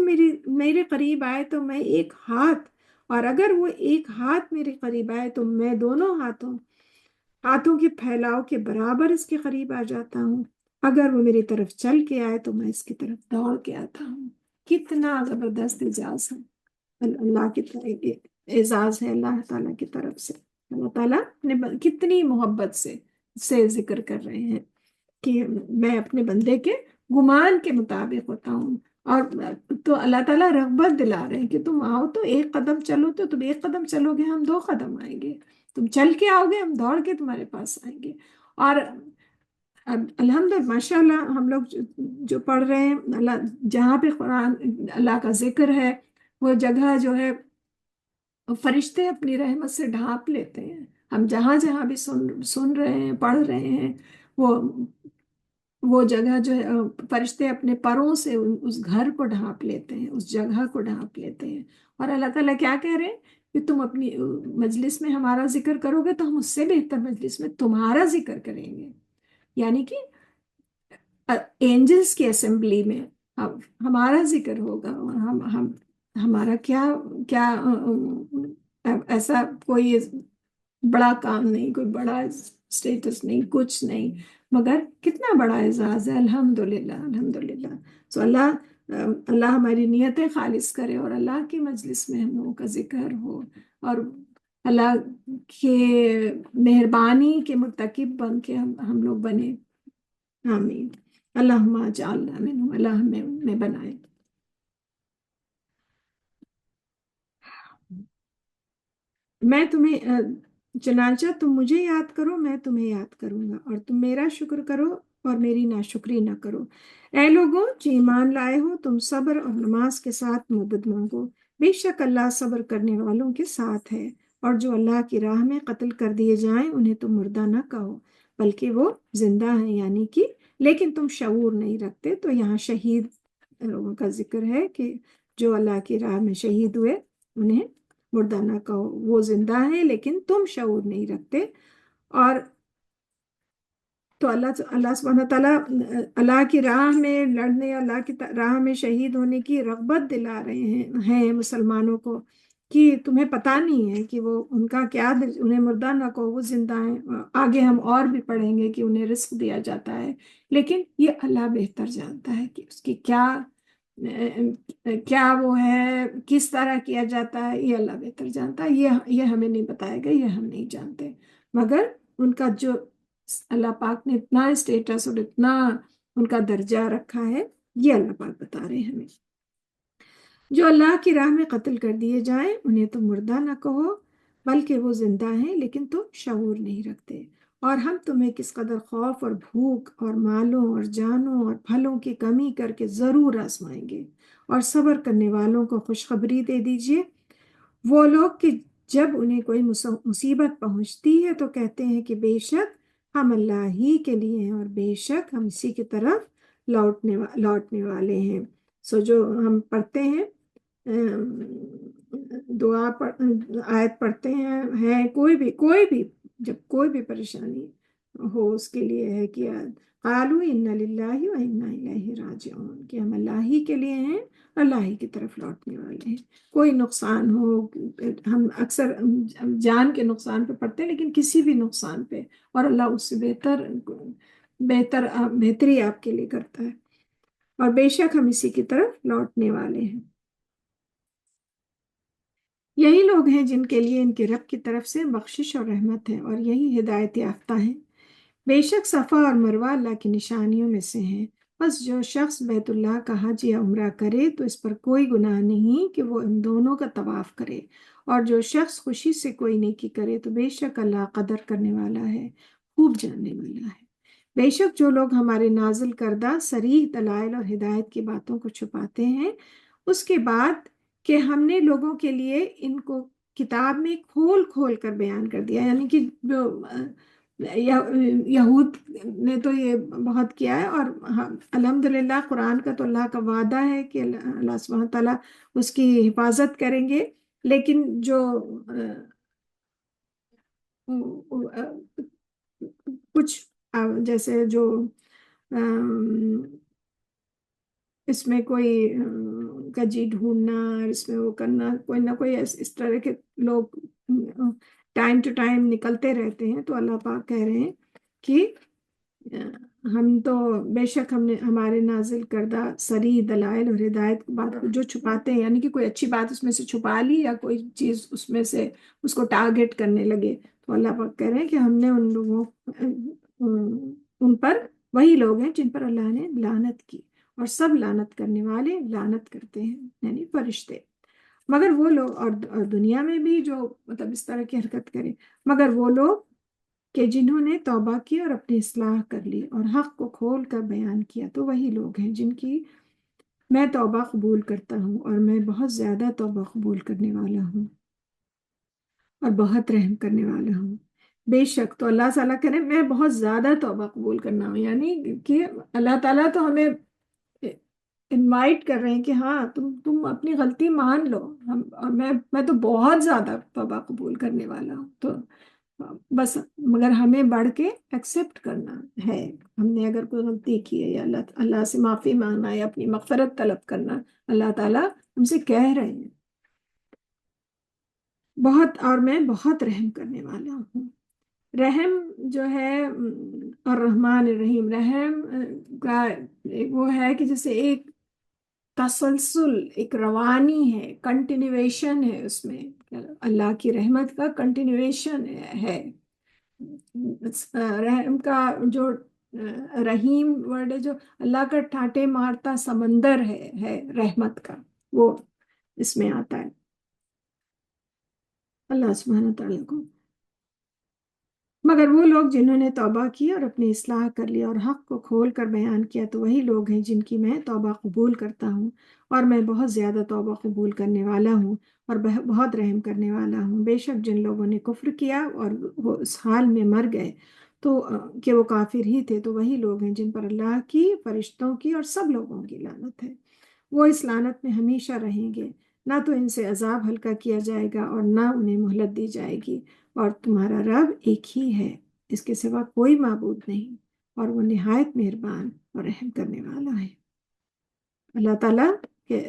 میرے قریب آئے تو میں ایک ہاتھ اور اگر وہ ایک ہاتھ میرے قریب آئے تو میں دونوں ہاتھوں کے پھیلاؤ کے برابر اس کے قریب آ جاتا ہوں. اگر وہ میری طرف چل کے آئے تو میں اس کی طرف دوڑ کے آتا ہوں. کتنا زبردست اعزاز ہے اللہ کی طرف، اعزاز ہے اللہ تعالیٰ کی طرف سے. اللہ تعالیٰ نے کتنی محبت سے ذکر کر رہے ہیں کہ میں اپنے بندے کے گمان کے مطابق ہوتا ہوں. اور تو اللہ تعالیٰ رغبت دلا رہے ہیں کہ تم آؤ تو ایک قدم چلو، تو تم ایک قدم چلو گے ہم 2 قدم آئیں گے، تم چل کے آؤ گے ہم دوڑ کے تمہارے پاس آئیں گے. اور الحمدللہ ماشاء اللہ ہم لوگ جو پڑھ رہے ہیں، اللہ جہاں پہ قرآن اللہ کا ذکر ہے وہ جگہ جو ہے فرشتے اپنی رحمت سے ڈھانپ لیتے ہیں. ہم جہاں جہاں بھی سن رہے ہیں، پڑھ رہے ہیں، وہ جگہ جو ہے فرشتے اپنے پروں سے اس گھر کو ڈھانپ لیتے ہیں، اس جگہ کو ڈھانپ لیتے ہیں. اور اللہ تعالیٰ کیا کہہ رہے ہیں کہ تم اپنی مجلس میں ہمارا ذکر کرو گے تو ہم اس سے بہتر مجلس میں تمہارا ذکر کریں گے. یعنی کہ اینجلز کی اسمبلی میں ہمارا ذکر ہوگا. ہمارا کیا کیا ایسا کوئی بڑا کام نہیں، کوئی بڑا اسٹیٹس نہیں، کچھ نہیں، مگر کتنا بڑا اعزاز ہے. الحمدللہ الحمدللہ. سو اللہ ہماری نیتیں خالص کرے اور اللہ کی مجلس میں ہم لوگوں کا ذکر ہو اور اللہ کے مہربانی کے مرتکب بن کے ہم لوگ بنے. آمین. اللہم اجعلنا منہم، اللہ ہمیں بنائے. میں تمہیں چنانچہ تم مجھے یاد کرو میں تمہیں یاد کروں گا، اور تم میرا شکر کرو اور میری ناشکری نہ کرو. اے لوگوں جو ایمان لائے ہو، تم صبر اور نماز کے ساتھ مدد مانگو. بے شک اللہ صبر کرنے والوں کے ساتھ ہے. اور جو اللہ کی راہ میں قتل کر دیے جائیں انہیں تم مردہ نہ کہو بلکہ وہ زندہ ہیں، یعنی کہ لیکن تم شعور نہیں رکھتے. تو یہاں شہید لوگوں کا ذکر ہے کہ جو اللہ کی راہ میں شہید ہوئے انہیں مردہ نہ کہو، وہ زندہ ہیں لیکن تم شعور نہیں رکھتے. اور تو اللہ سبحانہ تعالیٰ اللہ کی راہ میں لڑنے، اللہ کی راہ میں شہید ہونے کی رغبت دلا رہے ہیں مسلمانوں کو کہ تمہیں پتہ نہیں ہے کہ وہ ان کا کیا، انہیں مردہ نہ کہو وہ زندہ ہیں. آگے ہم اور بھی پڑھیں گے کہ انہیں رزق دیا جاتا ہے، لیکن یہ اللہ بہتر جانتا ہے کہ اس کی کیا وہ ہے، کس طرح کیا جاتا ہے. یہ اللہ بہتر جانتا ہے، یہ ہمیں نہیں بتائے گا، یہ ہم نہیں جانتے. مگر ان کا جو اللہ پاک نے اتنا اسٹیٹس اور اتنا ان کا درجہ رکھا ہے، یہ اللہ پاک بتا رہے ہیں ہمیں. جو اللہ کی راہ میں قتل کر دیے جائیں انہیں تو مردہ نہ کہو بلکہ وہ زندہ ہیں لیکن تم شعور نہیں رکھتے. اور ہم تمہیں کس قدر خوف اور بھوک اور مالوں اور جانوں اور پھلوں کی کمی کر کے ضرور آزمائیں گے. اور صبر کرنے والوں کو خوشخبری دے دیجیے. وہ لوگ کہ جب انہیں کوئی مصیبت پہنچتی ہے تو کہتے ہیں کہ بے شک ہم اللہ ہی کے لیے ہیں اور بے شک ہم اسی کی طرف لوٹنے والے ہیں. سو جو ہم پڑھتے ہیں دعا آیت پڑھتے ہیں کوئی بھی جب کوئی بھی پریشانی ہو اس کے لیے ہے کہ قالوا انا للہ و انا الیہ راجعون، کہ ہم اللہ ہی کے لیے ہیں، اللہ ہی کی طرف لوٹنے والے ہیں. کوئی نقصان ہو، ہم اکثر جان کے نقصان پہ پڑتے ہیں لیکن کسی بھی نقصان پہ، اور اللہ اس سے بہتری آپ کے لیے کرتا ہے. اور بے شک ہم اسی کی طرف لوٹنے والے ہیں. یہی لوگ ہیں جن کے لیے ان کے رب کی طرف سے بخشش اور رحمت ہے، اور یہی ہدایت یافتہ ہیں. بے شک صفا اور مروہ اللہ کی نشانیوں میں سے ہیں. بس جو شخص بیت اللہ کا حج یا عمرہ کرے تو اس پر کوئی گناہ نہیں کہ وہ ان دونوں کا طواف کرے. اور جو شخص خوشی سے کوئی نیکی کرے تو بے شک اللہ قدر کرنے والا ہے، خوب جاننے والا ہے. بے شک جو لوگ ہمارے نازل کردہ صریح دلائل اور ہدایت کی باتوں کو چھپاتے ہیں، اس کے بعد کہ ہم نے لوگوں کے لیے ان کو کتاب میں کھول کھول کر بیان کر دیا. یعنی کہ جو یہود نے تو یہ بہت کیا ہے، اور الحمدللہ قرآن کا تو اللہ کا وعدہ ہے کہ اللہ سبحانہ تعالیٰ اس کی حفاظت کریں گے. لیکن جو کچھ جیسے جو اس میں کوئی کا جی ڈھونڈنا اور اس میں وہ کرنا، کوئی نہ کوئی اس طرح کے لوگ ٹائم ٹو ٹائم نکلتے رہتے ہیں. تو اللہ پاک کہہ رہے ہیں کہ ہم تو بے شک ہم نے ہمارے نازل کردہ صریح دلائل اور ہدایت کی بات کو جو چھپاتے ہیں، یعنی کہ کوئی اچھی بات اس میں سے چھپا لی یا کوئی چیز اس میں سے اس کو ٹارگٹ کرنے لگے، تو اللہ پاک کہہ رہے ہیں کہ ہم نے ان لوگوں ان پر وہی لوگ ہیں جن پر اللہ نے لعنت کی، اور سب لعنت کرنے والے لعنت کرتے ہیں، یعنی فرشتے. مگر وہ لوگ اور دنیا میں بھی جو مطلب اس طرح کی حرکت کرے، مگر وہ لوگ کہ جنہوں نے توبہ کی اور اپنی اصلاح کر لی اور حق کو کھول کر بیان کیا، تو وہی لوگ ہیں جن کی میں توبہ قبول کرتا ہوں، اور میں بہت زیادہ توبہ قبول کرنے والا ہوں اور بہت رحم کرنے والا ہوں. بے شک تو اللہ تعالیٰ کرے میں بہت زیادہ توبہ قبول کرنا ہوں، یعنی کہ اللہ تعالیٰ تو ہمیں انوائٹ کر رہے ہیں کہ ہاں تم اپنی غلطی مان لو، اور میں تو بہت زیادہ توبہ قبول کرنے والا ہوں. تو بس مگر ہمیں بڑھ کے ایکسیپٹ کرنا ہے، ہم نے اگر کوئی غلطی کی ہے یا اللہ سے معافی مانگنا یا اپنی مغفرت طلب کرنا، اللہ تعالیٰ ہم سے کہہ رہے ہیں بہت، اور میں بہت رحم کرنے والا ہوں. رحم جو ہے اور رحمان الرحیم، رحم کا وہ ہے کہ جیسے ایک تسلسل، ایک روانی ہے، کنٹینیویشن ہے اس میں، اللہ کی رحمت کا کنٹینیویشن ہے. رحم کا جو رحیم ورڈ ہے، جو اللہ کا ٹھاٹے مارتا سمندر ہے رحمت کا، وہ اس میں آتا ہے. اللہ سبحانہ تعالیٰ کو مگر وہ لوگ جنہوں نے توبہ کی اور اپنی اصلاح کر لی اور حق کو کھول کر بیان کیا، تو وہی لوگ ہیں جن کی میں توبہ قبول کرتا ہوں، اور میں بہت زیادہ توبہ قبول کرنے والا ہوں اور بہت رحم کرنے والا ہوں. بے شک جن لوگوں نے کفر کیا اور وہ اس حال میں مر گئے تو کہ وہ کافر ہی تھے، تو وہی لوگ ہیں جن پر اللہ کی، فرشتوں کی اور سب لوگوں کی لعنت ہے. وہ اس لعنت میں ہمیشہ رہیں گے، نہ تو ان سے عذاب ہلکا کیا جائے گا اور نہ انہیں مہلت دی جائے گی. اور تمہارا رب ایک ہی ہے، اس کے سوا کوئی معبود نہیں، اور وہ نہایت مہربان اور رحم کرنے والا ہے. اللہ تعالیٰ کے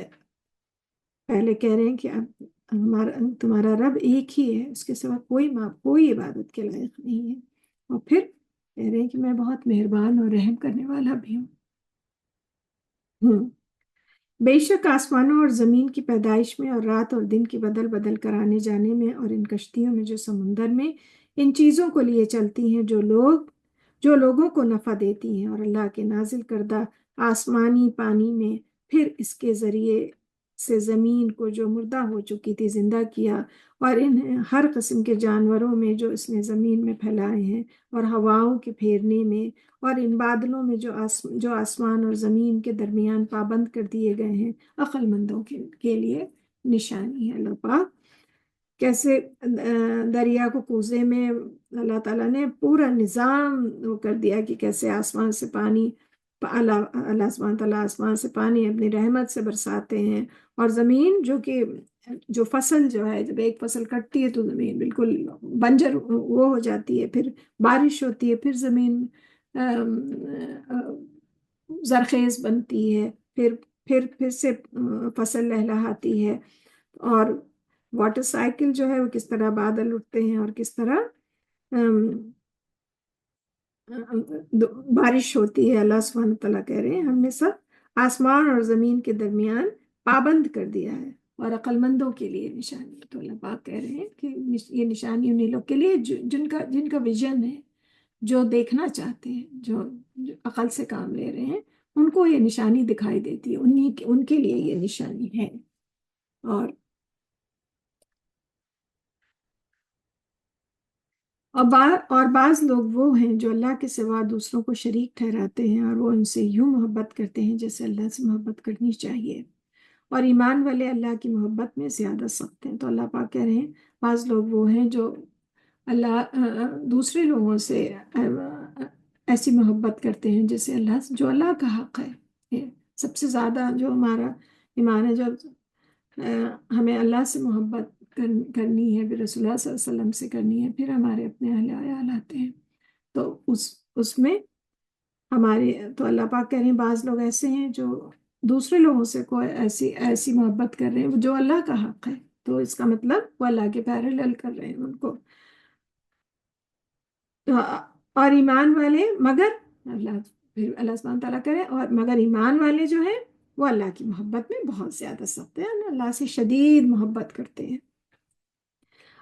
پہلے کہہ رہے ہیں کہ تمہارا رب ایک ہی ہے، اس کے سوا کوئی عبادت کے لائق نہیں ہے، اور پھر کہہ رہے ہیں کہ میں بہت مہربان اور رحم کرنے والا بھی ہوں. بے شک آسمانوں اور زمین کی پیدائش میں اور رات اور دن کی بدل بدل کر آنے جانے میں اور ان کشتیوں میں جو سمندر میں ان چیزوں کو لیے چلتی ہیں، جو لوگوں کو نفع دیتی ہیں، اور اللہ کے نازل کردہ آسمانی پانی میں پھر اس کے ذریعے سے زمین کو جو مردہ ہو چکی تھی زندہ کیا، اور ان ہر قسم کے جانوروں میں جو اس نے زمین میں پھیلائے ہیں، اور ہواؤں کے پھیرنے میں، اور ان بادلوں میں جو آسمان اور زمین کے درمیان پابند کر دیے گئے ہیں، عقل مندوں کے لیے نشانی ہے. اللہ پاک کیسے دریا کو کوزے میں اللہ تعالیٰ نے پورا نظام وہ کر دیا کہ کیسے آسمان سے پانی، اللہ سبحانہ تعالیٰ آسمان سے پانی اپنی رحمت سے برساتے ہیں، اور زمین جو فصل جو ہے، جب ایک فصل کٹتی ہے تو زمین بالکل بنجر وہ ہو جاتی ہے، پھر بارش ہوتی ہے، پھر زمین زرخیز بنتی ہے، پھر سے فصل لہلہاتی ہے. اور واٹر سائیکل جو ہے وہ کس طرح بادل اٹھتے ہیں اور کس طرح بارش ہوتی ہے. اللہ سبحانہ تعالیٰ کہہ رہے ہیں ہم نے سب آسمان اور زمین کے درمیان پابند کر دیا ہے، اور عقل مندوں کے لیے نشانی. تو اللہ پاک کہہ رہے ہیں کہ یہ نشانی انہیں لوگ کے لیے جن کا ویژن ہے، جو دیکھنا چاہتے ہیں، جو عقل سے کام لے رہے ہیں، ان کو یہ نشانی دکھائی دیتی ہے، ان کے لیے یہ نشانی ہے. اور بعض لوگ وہ ہیں جو اللہ کے سوا دوسروں کو شریک ٹھہراتے ہیں، اور وہ ان سے یوں محبت کرتے ہیں جیسے اللہ سے محبت کرنی چاہیے، اور ایمان والے اللہ کی محبت میں زیادہ سخت ہیں. تو اللہ پاک کہہ رہے ہیں بعض لوگ وہ ہیں جو دوسرے لوگوں سے ایسی محبت کرتے ہیں جیسے جو اللہ کا حق ہے. یہ سب سے زیادہ جو ہمارا ایمان ہے، جو ہمیں اللہ سے محبت کرنی ہے، پھر رسول اللہ صلی اللہ علیہ وسلم سے کرنی ہے، پھر ہمارے اپنے اہل عیال آتے ہیں. تو اس میں تو اللہ پاک کہہ رہے ہیں بعض لوگ ایسے ہیں جو دوسرے لوگوں سے کوئی ایسی ایسی محبت کر رہے ہیں جو اللہ کا حق ہے، تو اس کا مطلب وہ اللہ کے پیرالل کر رہے ہیں ان کو۔ اور ایمان والے مگر اللہ، پھر اللہ سبحانہ تعالیٰ کرے، اور مگر ایمان والے جو ہیں وہ اللہ کی محبت میں بہت زیادہ سخت ہیں، اللہ سے شدید محبت کرتے ہیں۔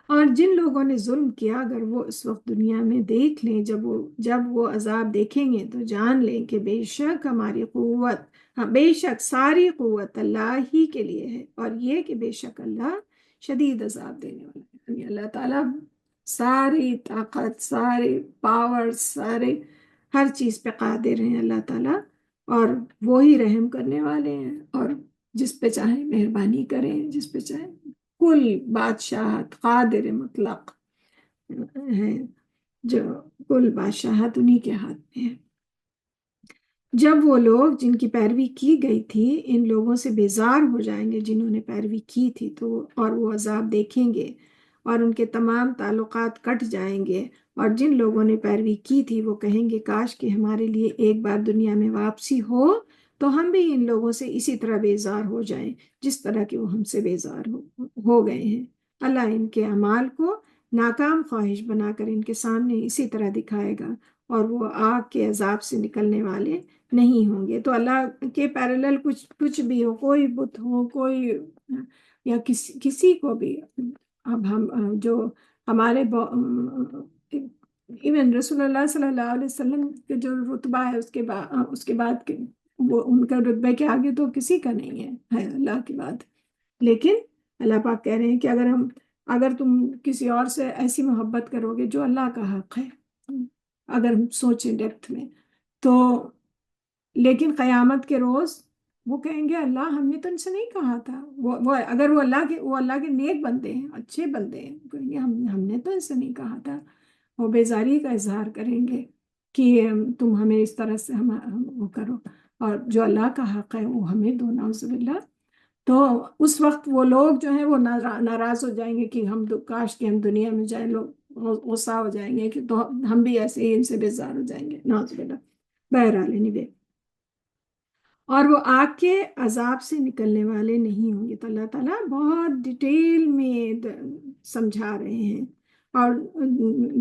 اور جن لوگوں نے ظلم کیا اگر وہ اس وقت دنیا میں دیکھ لیں، جب وہ عذاب دیکھیں گے تو جان لیں کہ بے شک ہماری قوت، ہاں بے شک ساری قوت اللہ ہی کے لیے ہے، اور یہ کہ بے شک اللہ شدید عذاب دینے والا ہے، یعنی اللہ تعالیٰ ساری طاقت، سارے پاور، سارے ہر چیز پہ قادر ہیں اللہ تعالیٰ، اور وہی رحم کرنے والے ہیں، اور جس پہ چاہیں مہربانی کریں، جس پہ چاہیں کل بادشاہت قادر مطلق ہے، جو کل بادشاہت انہی کے ہاتھ میں ہے۔ جب وہ لوگ جن کی پیروی کی گئی تھی ان لوگوں سے بیزار ہو جائیں گے جنہوں نے پیروی کی تھی، اور وہ عذاب دیکھیں گے اور ان کے تمام تعلقات کٹ جائیں گے، اور جن لوگوں نے پیروی کی تھی وہ کہیں گے کاش کہ ہمارے لیے ایک بار دنیا میں واپسی ہو تو ہم بھی ان لوگوں سے اسی طرح بیزار ہو جائیں جس طرح کہ وہ ہم سے بیزار ہو گئے ہیں۔ اللہ ان کے اعمال کو ناکام خواہش بنا کر ان کے سامنے اسی طرح دکھائے گا، اور وہ آگ کے عذاب سے نکلنے والے نہیں ہوں گے۔ تو اللہ کے پیرالل کچھ بھی ہو، کوئی بت ہو، کوئی یا کسی کو بھی، اب ہم جو ہمارے ایون رسول اللہ صلی اللہ علیہ وسلم کے جو رتبہ ہے اس کے بعد وہ ان کا رتبے کے آگے تو کسی کا نہیں ہے اللہ کے بعد، لیکن اللہ پاک کہہ رہے ہیں کہ اگر تم کسی اور سے ایسی محبت کرو گے جو اللہ کا حق ہے، اگر ہم سوچیں ڈیپتھ میں، تو لیکن قیامت کے روز وہ کہیں گے اللہ ہم نے تو ان سے نہیں کہا تھا، اگر وہ اللہ کے نیک بندے ہیں، اچھے بندے ہیں، کہیں گے ہم نے تو ان سے نہیں کہا تھا، وہ بیزاری کا اظہار کریں گے کہ تم ہمیں اس طرح سے وہ کرو، اور جو اللہ کا حق ہے وہ ہمیں دو، نعوذ باللہ۔ تو اس وقت وہ لوگ جو ہیں وہ ناراض ہو جائیں گے کہ کاش کہ ہم دنیا میں جائیں، لوگ غصہ ہو جائیں گے کہ تو ہم بھی ایسے ہی ان سے بیزار ہو جائیں گے، نعوذ باللہ۔ بہرحال anyway، اور وہ آگ کے عذاب سے نکلنے والے نہیں ہوں گے، تو اللہ تعالیٰ بہت ڈیٹیل میں سمجھا رہے ہیں۔ اور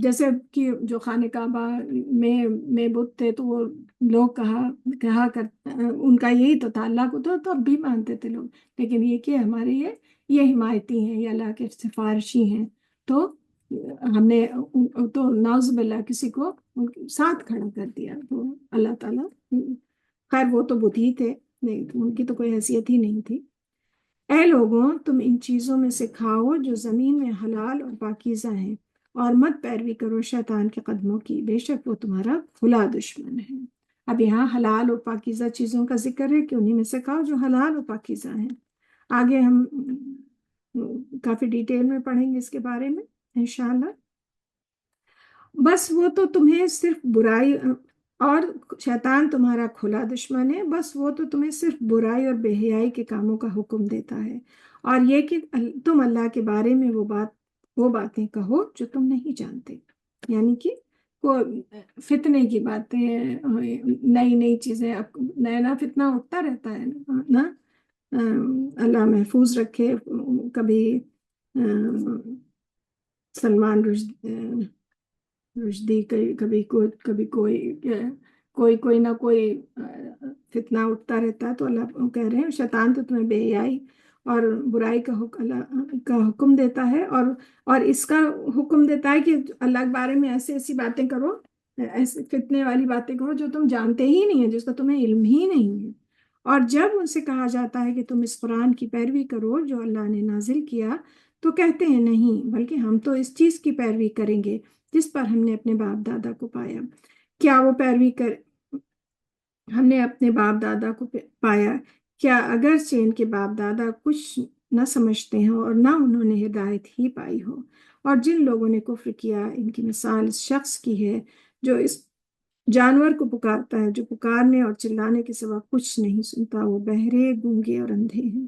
جیسے کہ جو خانہ کعبہ میں بت تھے تو وہ لوگ کہا کر ان کا یہی تو تھا، اللہ کو تو اب بھی مانتے تھے لوگ، لیکن یہ کہ ہمارے یہ حمایتی ہیں، یہ اللہ کے سفارشی ہیں، تو ہم نے تو نعوذ باللہ کسی کو ان کے ساتھ کھڑا کر دیا، تو اللہ تعالیٰ، خیر وہ تو بت ہی تھے، نہیں ان کی تو کوئی حیثیت ہی نہیں تھی۔ اے لوگوں تم ان چیزوں میں سے کھاؤ جو زمین میں حلال اور پاکیزہ ہیں، اور مت پیروی کرو شیطان کے قدموں کی، بے شک وہ تمہارا کھلا دشمن ہے۔ اب یہاں حلال اور پاکیزہ چیزوں کا ذکر ہے کہ انہیں میں سے کھاؤ جو حلال اور پاکیزہ ہیں۔ آگے ہم کافی ڈیٹیل میں پڑھیں گے اس کے بارے میں انشاءاللہ۔ بس وہ تو تمہیں صرف برائی، اور شیطان تمہارا کھلا دشمن ہے، بس وہ تو تمہیں صرف برائی اور بے حیائی کے کاموں کا حکم دیتا ہے، اور یہ کہ تم اللہ کے بارے میں وہ باتیں کہو جو تم نہیں جانتے، یعنی کہ فتنے کی باتیں، نئی نئی چیزیں، اب نیا نیا فتنہ اٹھتا رہتا ہے نا، اللہ محفوظ رکھے۔ کبھی سلمان رشدی کبھی کوئی نہ کوئی فتنہ اٹھتا رہتا ہے، تو اللہ کہہ رہے ہیں شیطان تو تمہیں بے حیائی اور برائی کا حکم دیتا ہے، اور اس کا حکم دیتا ہے کہ اللہ کے بارے میں ایسی باتیں کرو، ایسے فتنے والی باتیں کرو جو تم جانتے ہی نہیں ہیں، جس کا تمہیں علم ہی نہیں ہے۔ اور جب ان سے کہا جاتا ہے کہ تم اس قرآن کی پیروی کرو جو اللہ نے نازل کیا، تو کہتے ہیں نہیں، بلکہ ہم تو اس چیز کی پیروی کریں گے جس پر ہم نے اپنے باپ دادا کو پایا۔ کیا وہ پیروی ہم نے اپنے باپ دادا کو پایا؟ کیا اگرچہ ان کے باپ دادا کچھ نہ سمجھتے ہیں اور نہ انہوں نے ہدایت ہی پائی ہو؟ اور جن لوگوں نے کفر کیا ان کی مثال اس شخص کی ہے جو اس جانور کو پکارتا ہے جو پکارنے اور چلانے کے سوا کچھ نہیں سنتا، وہ بہرے، گونگے اور اندھے ہیں،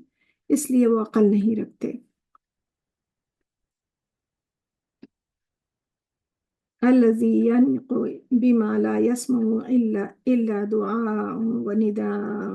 اس لیے وہ عقل نہیں رکھتے۔ الذي ينطق بما لا يسمع إلا دعاء ونداء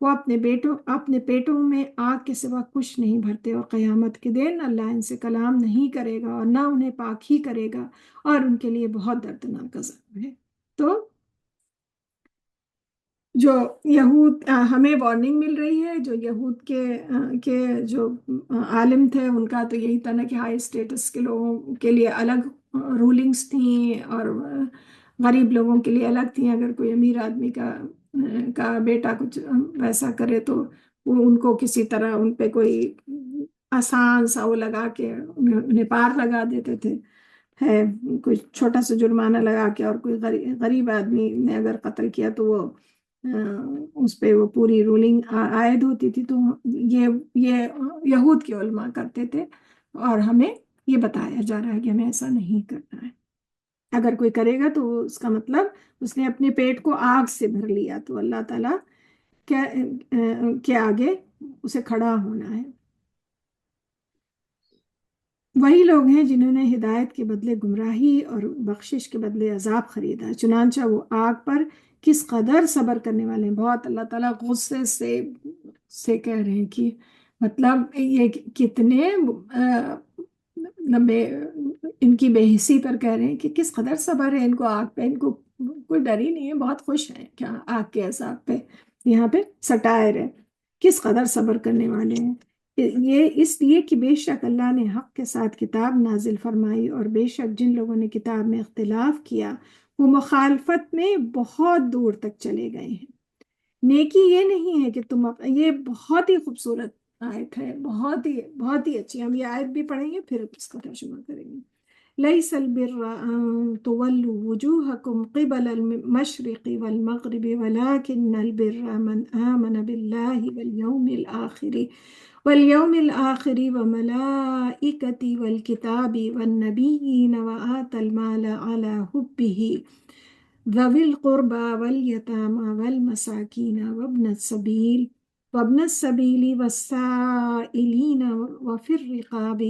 وہ اپنے پیٹوں میں آگ کے سوا کچھ نہیں بھرتے، اور قیامت کے دن اللہ ان سے کلام نہیں کرے گا اور نہ انہیں پاک ہی کرے گا، اور ان کے لیے بہت دردناک عذاب ہے۔ تو جو یہود ہمیں وارننگ مل رہی ہے، جو یہود کے جو عالم تھے ان کا تو یہی تھا نا کہ ہائی اسٹیٹس کے لوگوں کے لیے الگ رولنگز تھیں، اور غریب لوگوں کے لیے الگ تھیں۔ اگر کوئی امیر آدمی کا بیٹا کچھ ویسا کرے تو وہ ان کو کسی طرح ان پہ کوئی آسان سا وہ لگا کے انہیں پار لگا دیتے تھے، ہے کوئی چھوٹا سا جرمانہ لگا کے، اور کوئی غریب آدمی نے اگر قتل کیا تو وہ اس پہ وہ پوری رولنگ عائد ہوتی تھی۔ تو یہ یہود کے علماء کرتے تھے، اور ہمیں یہ بتایا جا رہا ہے کہ ہمیں ایسا نہیں کرنا ہے۔ اگر کوئی کرے گا تو اس کا مطلب اس نے اپنے پیٹ کو آگ سے بھر لیا، تو اللہ تعالیٰ کے آگے اسے کھڑا ہونا ہے۔ وہی لوگ ہیں جنہوں نے ہدایت کے بدلے گمراہی اور بخشش کے بدلے عذاب خریدا، چنانچہ وہ آگ پر کس قدر صبر کرنے والے ہیں۔ بہت اللہ تعالیٰ غصے سے کہہ رہے ہیں کہ مطلب یہ کتنے ان کی بے حسی پر کہہ رہے ہیں کہ کس قدر صبر ہے ان کو آگ پہ، ان کو کوئی ڈر ہی نہیں ہے، بہت خوش ہیں کیا آگ کے عذاب پہ۔ یہاں پہ سٹائر ہے، کس قدر صبر کرنے والے ہیں۔ یہ اس لیے کہ بے شک اللہ نے حق کے ساتھ کتاب نازل فرمائی، اور بے شک جن لوگوں نے کتاب میں اختلاف کیا وہ مخالفت میں بہت دور تک چلے گئے ہیں۔ نیکی یہ نہیں ہے کہ یہ بہت ہی خوبصورت آیت ہے، بہت ہی اچھی۔ ہم یہ آیت بھی پڑھیں گے پھر اس کا ترجمہ کریں گے۔ لَيْسَ الْبِرَّ أَن تُوَلُّوا وُجُوهَكُمْ قِبَلَ الْمَشْرِقِ وَالْمَغْرِبِ وَلَكِنَّ الْبِرَّ مَنْ آمَنَ بِاللَّهِ وَالْيَوْمِ الْآخِرِ وَمَلَائِكَتِهِ وَالْكِتَابِ وَالنَّبِيِّينَ وَآتَى الْمَالَ عَلَى حُبِّهِ ذوي القربى واليتامى والمساكين وابن السبيل والسائلين وفي الرقاب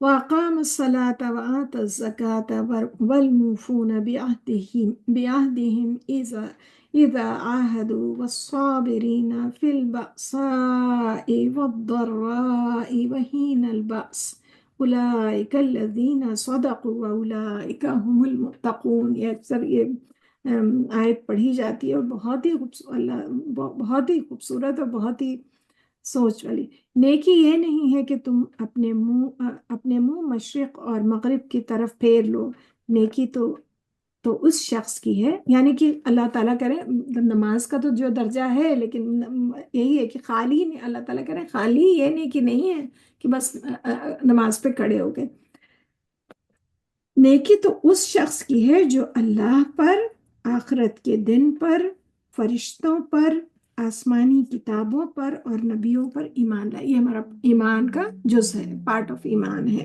وأقام الصلاة وآتى الزكاة والموفون بعهدهم إذا عاهدوا والصابرين في البأساء والضراء وحين البأس اولئک الذین صدقوا واولئک هم المتقون۔ یہ اکثر یہ آیت پڑھی جاتی ہے، اور بہت ہی خوبصورت اور بہت ہی سوچ والی۔ نیکی یہ نہیں ہے کہ تم اپنے منہ مشرق اور مغرب کی طرف پھیر لو، نیکی تو اس شخص کی ہے، یعنی کہ اللہ تعالیٰ کرے نماز کا تو جو درجہ ہے، لیکن یہی ہے کہ خالی اللہ تعالیٰ کرے خالی یہ نیکی نہیں ہے کہ بس نماز پہ کھڑے ہو گئے۔ نیکی تو اس شخص کی ہے جو اللہ پر، آخرت کے دن پر، فرشتوں پر، آسمانی کتابوں پر اور نبیوں پر ایمان لائے۔ یہ ہمارا ایمان کا جز ہے، پارٹ آف ایمان ہے۔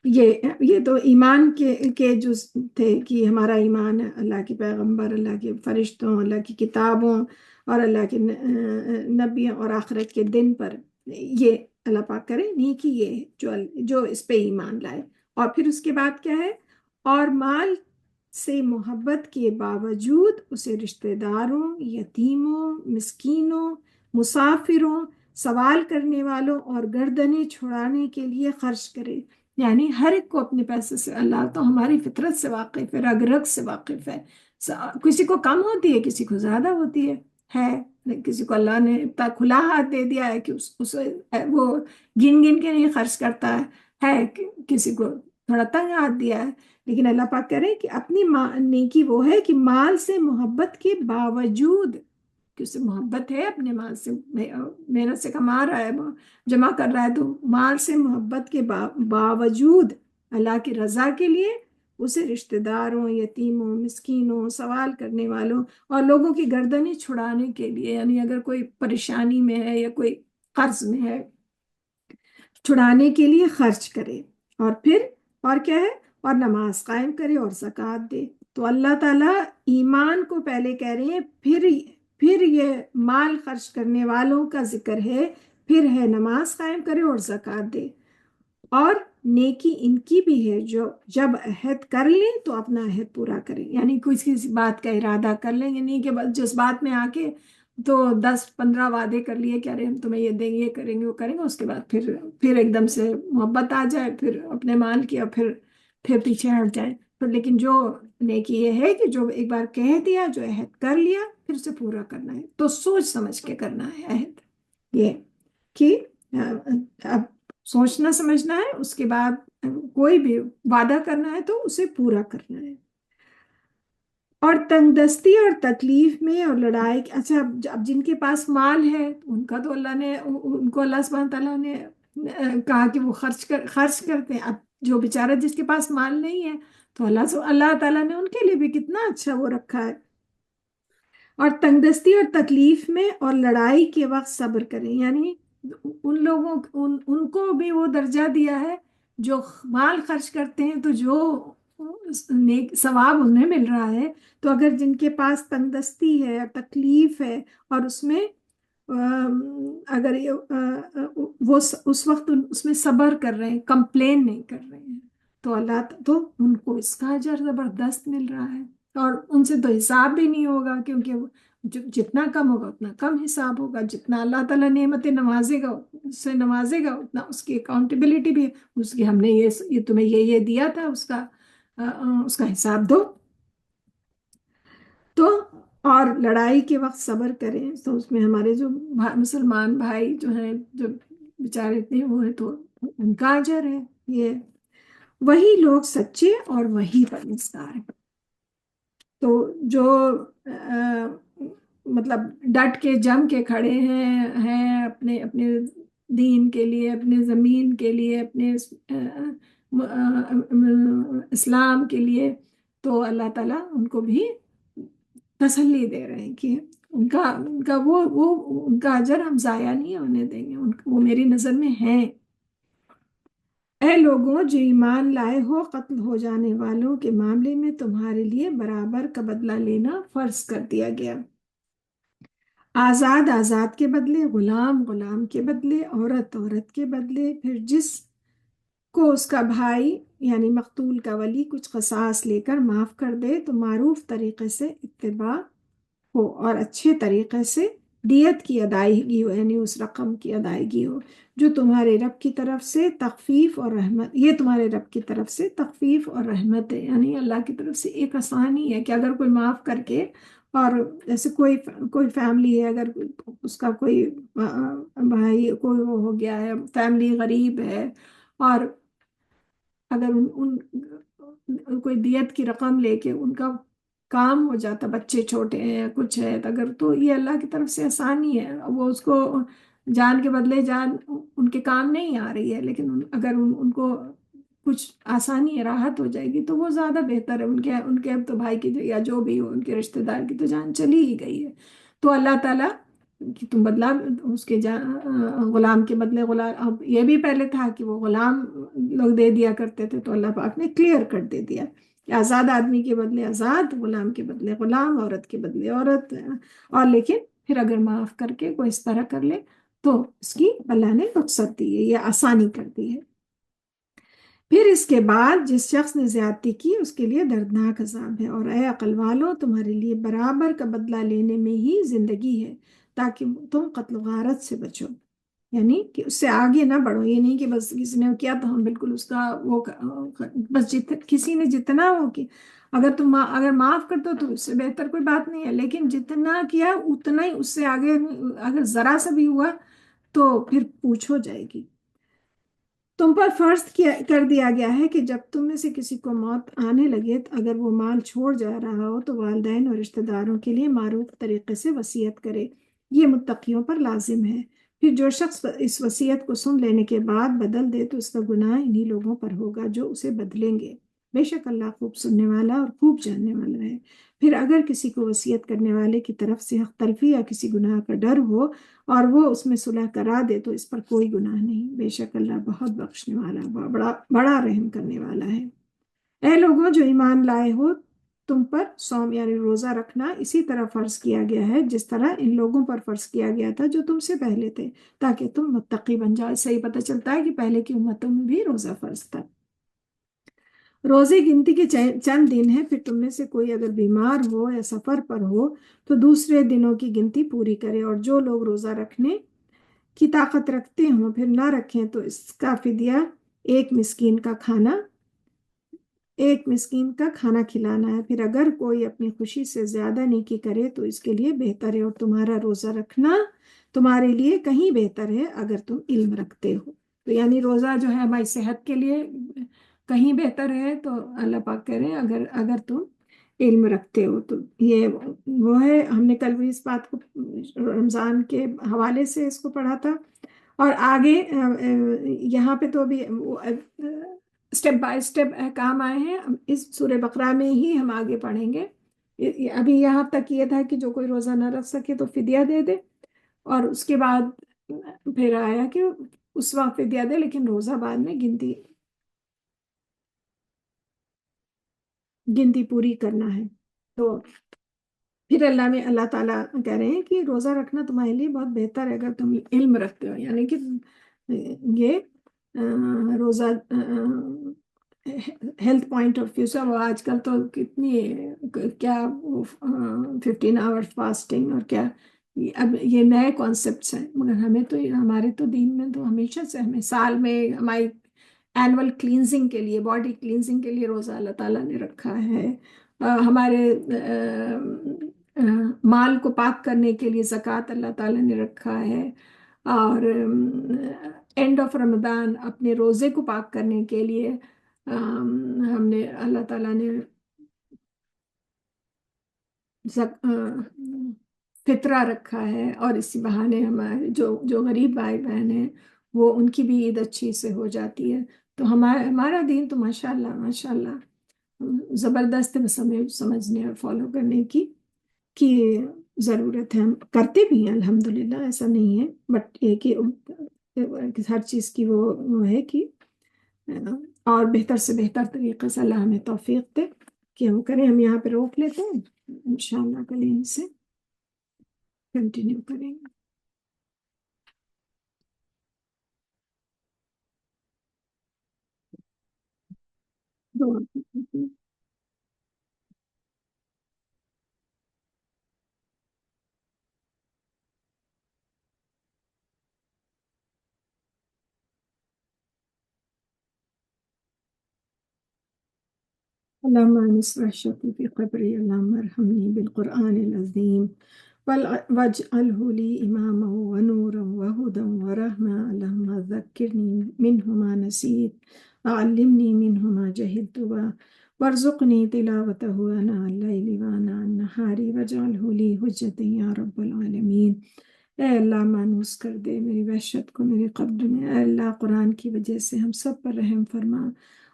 یہ تو ایمان کے جز تھے کہ ہمارا ایمان ہے اللہ کے پیغمبر، اللہ کے فرشتوں، اللہ کی کتابوں اور اللہ کے نبیوں اور آخرت کے دن پر۔ یہ اللہ پاک کرے نیکی یہ ہے جو اس پہ ایمان لائے۔ اور پھر اس کے بعد کیا ہے؟ اور مال سے محبت کے باوجود اسے رشتہ داروں، یتیموں، مسکینوں، مسافروں، سوال کرنے والوں اور گردنیں چھڑانے کے لیے خرچ کرے۔ یعنی ہر ایک کو اپنے پیسے سے، اللہ تو ہماری فطرت سے واقف ہے، رگ رگ سے واقف ہے۔ کسی کو کم ہوتی ہے، کسی کو زیادہ ہوتی ہے، کسی کو اللہ نے اتنا کھلا ہاتھ دے دیا ہے کہ وہ گن گن کے نہیں خرچ کرتا ہے، کسی کو تھوڑا تنگ ہاتھ دیا ہے۔ لیکن اللہ پاک کہہ رہے ہیں کہ اپنی نیکی وہ ہے کہ مال سے محبت کے باوجود، کہ اسے محبت ہے اپنے مال سے، محنت سے کما رہا ہے، جمع کر رہا ہے، تو مال سے محبت کے باوجود اللہ کی رضا کے لیے اسے رشتہ داروں، یتیموں، مسکینوں، سوال کرنے والوں اور لوگوں کی گردنیں چھڑانے کے لیے، یعنی اگر کوئی پریشانی میں ہے یا کوئی قرض میں ہے، چھڑانے کے لیے خرچ کرے۔ اور پھر اور کیا ہے؟ اور نماز قائم کرے اور زکوٰۃ دے۔ تو اللہ تعالیٰ ایمان کو پہلے کہہ رہے ہیں، پھر یہ مال خرچ کرنے والوں کا ذکر ہے، پھر ہے نماز قائم کرے اور زکوٰۃ دے۔ اور نیکی ان کی بھی ہے جو جب عہد کر لیں تو اپنا عہد پورا کریں، یعنی کسی بات کا ارادہ کر لیں، نہیں کہ جس بات میں آ کے تو 10-15 وعدے کر لیے کہ ارے ہم تمہیں یہ دیں گے، یہ کریں گے، وہ کریں گے، اس کے بعد پھر ایک دم سے محبت آ جائے، پھر اپنے مال کی، اور پھر پیچھے ہٹ جائے۔ لیکن جو نیکی یہ ہے کہ جو ایک بار کہہ دیا، جو عہد کر لیا، پھر اسے پورا کرنا ہے، تو سوچ سمجھ کے کرنا ہے عہد، یہ کہ اب سوچنا سمجھنا ہے، اس کے بعد کوئی بھی وعدہ کرنا ہے تو اسے پورا کرنا ہے۔ اور تنگ دستی اور تکلیف میں اور لڑائی، اچھا اب جن کے پاس مال ہے ان کا تو ان کو اللہ سبحانہ تعالیٰ نے کہا کہ وہ خرچ کرتے ہیں۔ اب جو بیچارہ جس کے پاس مال نہیں ہے تو اللہ تعالیٰ نے ان کے لیے بھی کتنا اچھا وہ رکھا ہے۔ اور تنگ دستی اور تکلیف میں اور لڑائی کے وقت صبر کریں، یعنی ان کو بھی وہ درجہ دیا ہے جو مال خرچ کرتے ہیں، تو جو نیک ثواب انہیں مل رہا ہے۔ تو اگر جن کے پاس تنگ دستی ہے، تکلیف ہے، اور اس میں اگر وہ اس وقت اس میں صبر کر رہے ہیں، کمپلین نہیں کر رہے ہیں، تو ان کو اس کا اجر زبردست مل رہا ہے، اور ان سے تو حساب بھی نہیں ہوگا، کیونکہ جتنا کم ہوگا اتنا کم حساب ہوگا، جتنا اللہ تعالیٰ نعمتیں نوازے گا اس سے نوازے گا، اتنا اس کی اکاؤنٹیبلٹی بھی ہے، اس کی ہم نے یہ تمہیں یہ دیا تھا، اس کا حساب دو۔ تو اور لڑائی کے وقت صبر کریں، تو اس میں ہمارے جو مسلمان بھائی جو ہیں، جو بیچارے اتنے وہ ہیں، تو ان کا اجر ہے یہ۔ وہی لوگ سچے اور وہی پرہیزگار ہیں، تو جو مطلب ڈٹ کے جم کے کھڑے ہیں اپنے اپنے دین کے لیے، اپنے زمین کے لیے، اپنے اسلام کے لیے، تو اللہ تعالیٰ ان کو بھی تسلی دے رہے ہیں کہ ان کا اجر ہم ضائع نہیں ہونے دیں گے، وہ میری نظر میں ہیں۔ اے لوگوں جو ایمان لائے ہو، قتل ہو جانے والوں کے معاملے میں تمہارے لیے برابر کا بدلہ لینا فرض کر دیا گیا، آزاد کے بدلے، غلام کے بدلے، عورت کے بدلے۔ پھر جس کو اس کا بھائی یعنی مقتول کا ولی کچھ قصاص لے کر معاف کر دے تو معروف طریقے سے اتباع ہو، اور اچھے طریقے سے دیت کی ادائیگی ہو، یعنی اس رقم کی ادائیگی ہو جو تمہارے رب کی طرف سے تخفیف اور رحمت، یہ تمہارے رب کی طرف سے تخفیف اور رحمت ہے، یعنی اللہ کی طرف سے ایک آسانی ہے کہ اگر کوئی معاف کر کے، اور جیسے کوئی فیملی ہے، اگر اس کا کوئی بھائی کوئی وہ ہو گیا ہے، فیملی غریب ہے، اور اگر کوئی دیت کی رقم لے کے ان کا کام ہو جاتا، بچے چھوٹے ہیں کچھ ہے، تو یہ اللہ کی طرف سے آسانی ہے، وہ اس کو جان کے بدلے جان ان کے کام نہیں آ رہی ہے، لیکن اگر ان کو کچھ آسانی ہے، راحت ہو جائے گی تو وہ زیادہ بہتر ہے، ان کے اب تو بھائی کی یا جو بھی ہو، ان کے رشتہ دار کی تو جان چلی ہی گئی ہے، تو اللہ تعالیٰ کہ تم بدلا اس کے غلام کے بدلے غلام، اب یہ بھی پہلے تھا کہ وہ غلام لوگ دے دیا کرتے تھے، تو اللہ پاک نے کلیئر کر دے دیا کہ آزاد آدمی کے بدلے آزاد، غلام کے بدلے غلام، عورت کے بدلے عورت، اور لیکن پھر اگر معاف کر کے کوئی اس طرح کر لے تو اس کی اللہ نے رخصت دی ہے، یہ آسانی کر دی ہے۔ پھر اس کے بعد جس شخص نے زیادتی کی اس کے لیے دردناک عذاب ہے، اور اے عقل والو تمہارے لیے برابر کا بدلہ لینے میں ہی زندگی ہے تاکہ تم قتل و غارت سے بچو، یعنی کہ اس سے آگے نہ بڑھو، یہ نہیں کہ بس کسی نے کیا تو ہم بالکل اس کا وہ بس کسی نے جتنا ہو کہ اگر معاف کر دو تو اس سے بہتر کوئی بات نہیں ہے، لیکن جتنا کیا اتنا ہی، اس سے آگے اگر ذرا سا بھی ہوا تو پھر پوچھو جائے گی۔ تم پر فرض کر دیا گیا ہے کہ جب تم میں سے کسی کو موت آنے لگے تو اگر وہ مال چھوڑ جا رہا ہو تو والدین اور رشتہ داروں کے لیے معروف طریقے سے وصیت کرے، یہ متقیوں پر لازم ہے۔ پھر جو شخص اس وصیت کو سن لینے کے بعد بدل دے تو اس کا گناہ انہی لوگوں پر ہوگا جو اسے بدلیں گے، بے شک اللہ خوب سننے والا اور خوب جاننے والا ہے۔ پھر اگر کسی کو وصیت کرنے والے کی طرف سے حق تلفی یا کسی گناہ کا ڈر ہو اور وہ اس میں صلح کرا دے تو اس پر کوئی گناہ نہیں، بے شک اللہ بہت بخشنے والا، بڑا رحم کرنے والا ہے۔ اے لوگوں جو ایمان لائے ہو، تم پر صوم یعنی روزہ رکھنا اسی طرح فرض کیا گیا ہے جس طرح ان لوگوں پر فرض کیا گیا تھا جو تم سے پہلے تھے، تاکہ تم متقی بن جاؤ۔ اس سے ہی پتہ چلتا ہے کہ پہلے کی امتوں میں بھی روزہ فرض تھا۔ روزے گنتی کے چند دن ہیں، پھر تم میں سے کوئی اگر بیمار ہو یا سفر پر ہو تو دوسرے دنوں کی گنتی پوری کرے، اور جو لوگ روزہ رکھنے کی طاقت رکھتے ہوں پھر نہ رکھیں تو اس کا فدیہ ایک مسکین کا کھانا کھلانا ہے۔ پھر اگر کوئی اپنی خوشی سے زیادہ نیکی کرے تو اس کے لیے بہتر ہے، اور تمہارا روزہ رکھنا تمہارے لیے کہیں بہتر ہے اگر تم علم رکھتے ہو۔ تو یعنی روزہ جو ہے ہماری صحت کے لیے کہیں بہتر ہے، تو اللہ پاک کہہ رہے ہیں اگر تم علم رکھتے ہو تو یہ وہ ہے۔ ہم نے کل بھی اس بات کو رمضان کے حوالے سے اس کو پڑھا تھا، اور آگے یہاں پہ تو بھی اسٹیپ بائی اسٹیپ احکام آئے ہیں، اس سورہ بقرہ میں ہی ہم آگے پڑھیں گے۔ ابھی یہاں تک یہ تھا کہ جو کوئی روزہ نہ رکھ سکے تو فدیہ دے دے، اور اس کے بعد پھر آیا کہ اس وقت فدیہ دے لیکن روزہ بعد میں گنتی پوری کرنا ہے۔ تو پھر اللہ تعالیٰ کہہ رہے ہیں کہ روزہ رکھنا تمہارے لیے بہت بہتر ہے اگر تم علم رکھتے ہو، یعنی کہ یہ روزہ ہیلتھ پوائنٹ آف ویو سے وہ آج کل تو کتنی کیا 15 آور فاسٹنگ اور کیا، اب یہ نئے کانسیپٹس ہیں، مگر ہمارے تو دین میں تو ہمیشہ سے ہمیں سال میں ہماری اینول کلینزنگ کے لیے، باڈی کلینزنگ کے لیے روزہ اللہ تعالیٰ نے رکھا ہے۔ ہمارے مال کو پاک کرنے کے لیے زکوٰۃ اللہ تعالیٰ نے رکھا ہے، اور اینڈ آف رمضان اپنے روزے کو پاک کرنے کے لیے ہم نے اللہ تعالیٰ نے فطرہ رکھا ہے، اور اسی بہانے ہمارے جو غریب بھائی بہن ہیں وہ ان کی بھی عید اچھی سے ہو جاتی ہے۔ تو ہمارا دین تو ماشاءاللہ ماشاءاللہ زبردست ہے، بس ہمیں سمجھنے اور فالو کرنے کی ضرورت ہے۔ ہم کرتے بھی ہیں الحمدللہ، ایسا نہیں ہے، بٹ یہ کہ ہر چیز کی وہ ہے کہ اور بہتر سے بہتر طریقے سے اللہ ہمیں توفیق دے کہ ہم کریں۔ ہم یہاں پہ روک لیتے ہیں، انشاءاللہ کل یہیں سے کنٹینیو کریں گے۔ دعا کرتے ہیں۔ اللهم انس وحشتي في قبري، اللهم ارحمني بالقرآن العظيم واجعله لي إماما ونورا وهدى ورحمة، اللهم ذكرني منه ما نسيت وعلمني منه ما جهلت وارزقني تلاوته آناء الليل وآناء النهار واجعله لي حجة يا رب العالمين۔ اے اللہ مانوس کر دے میری وحشت کو میرے قبر میں، اے اللہ قرآن کی وجہ سے ہم سب پر رحم فرما،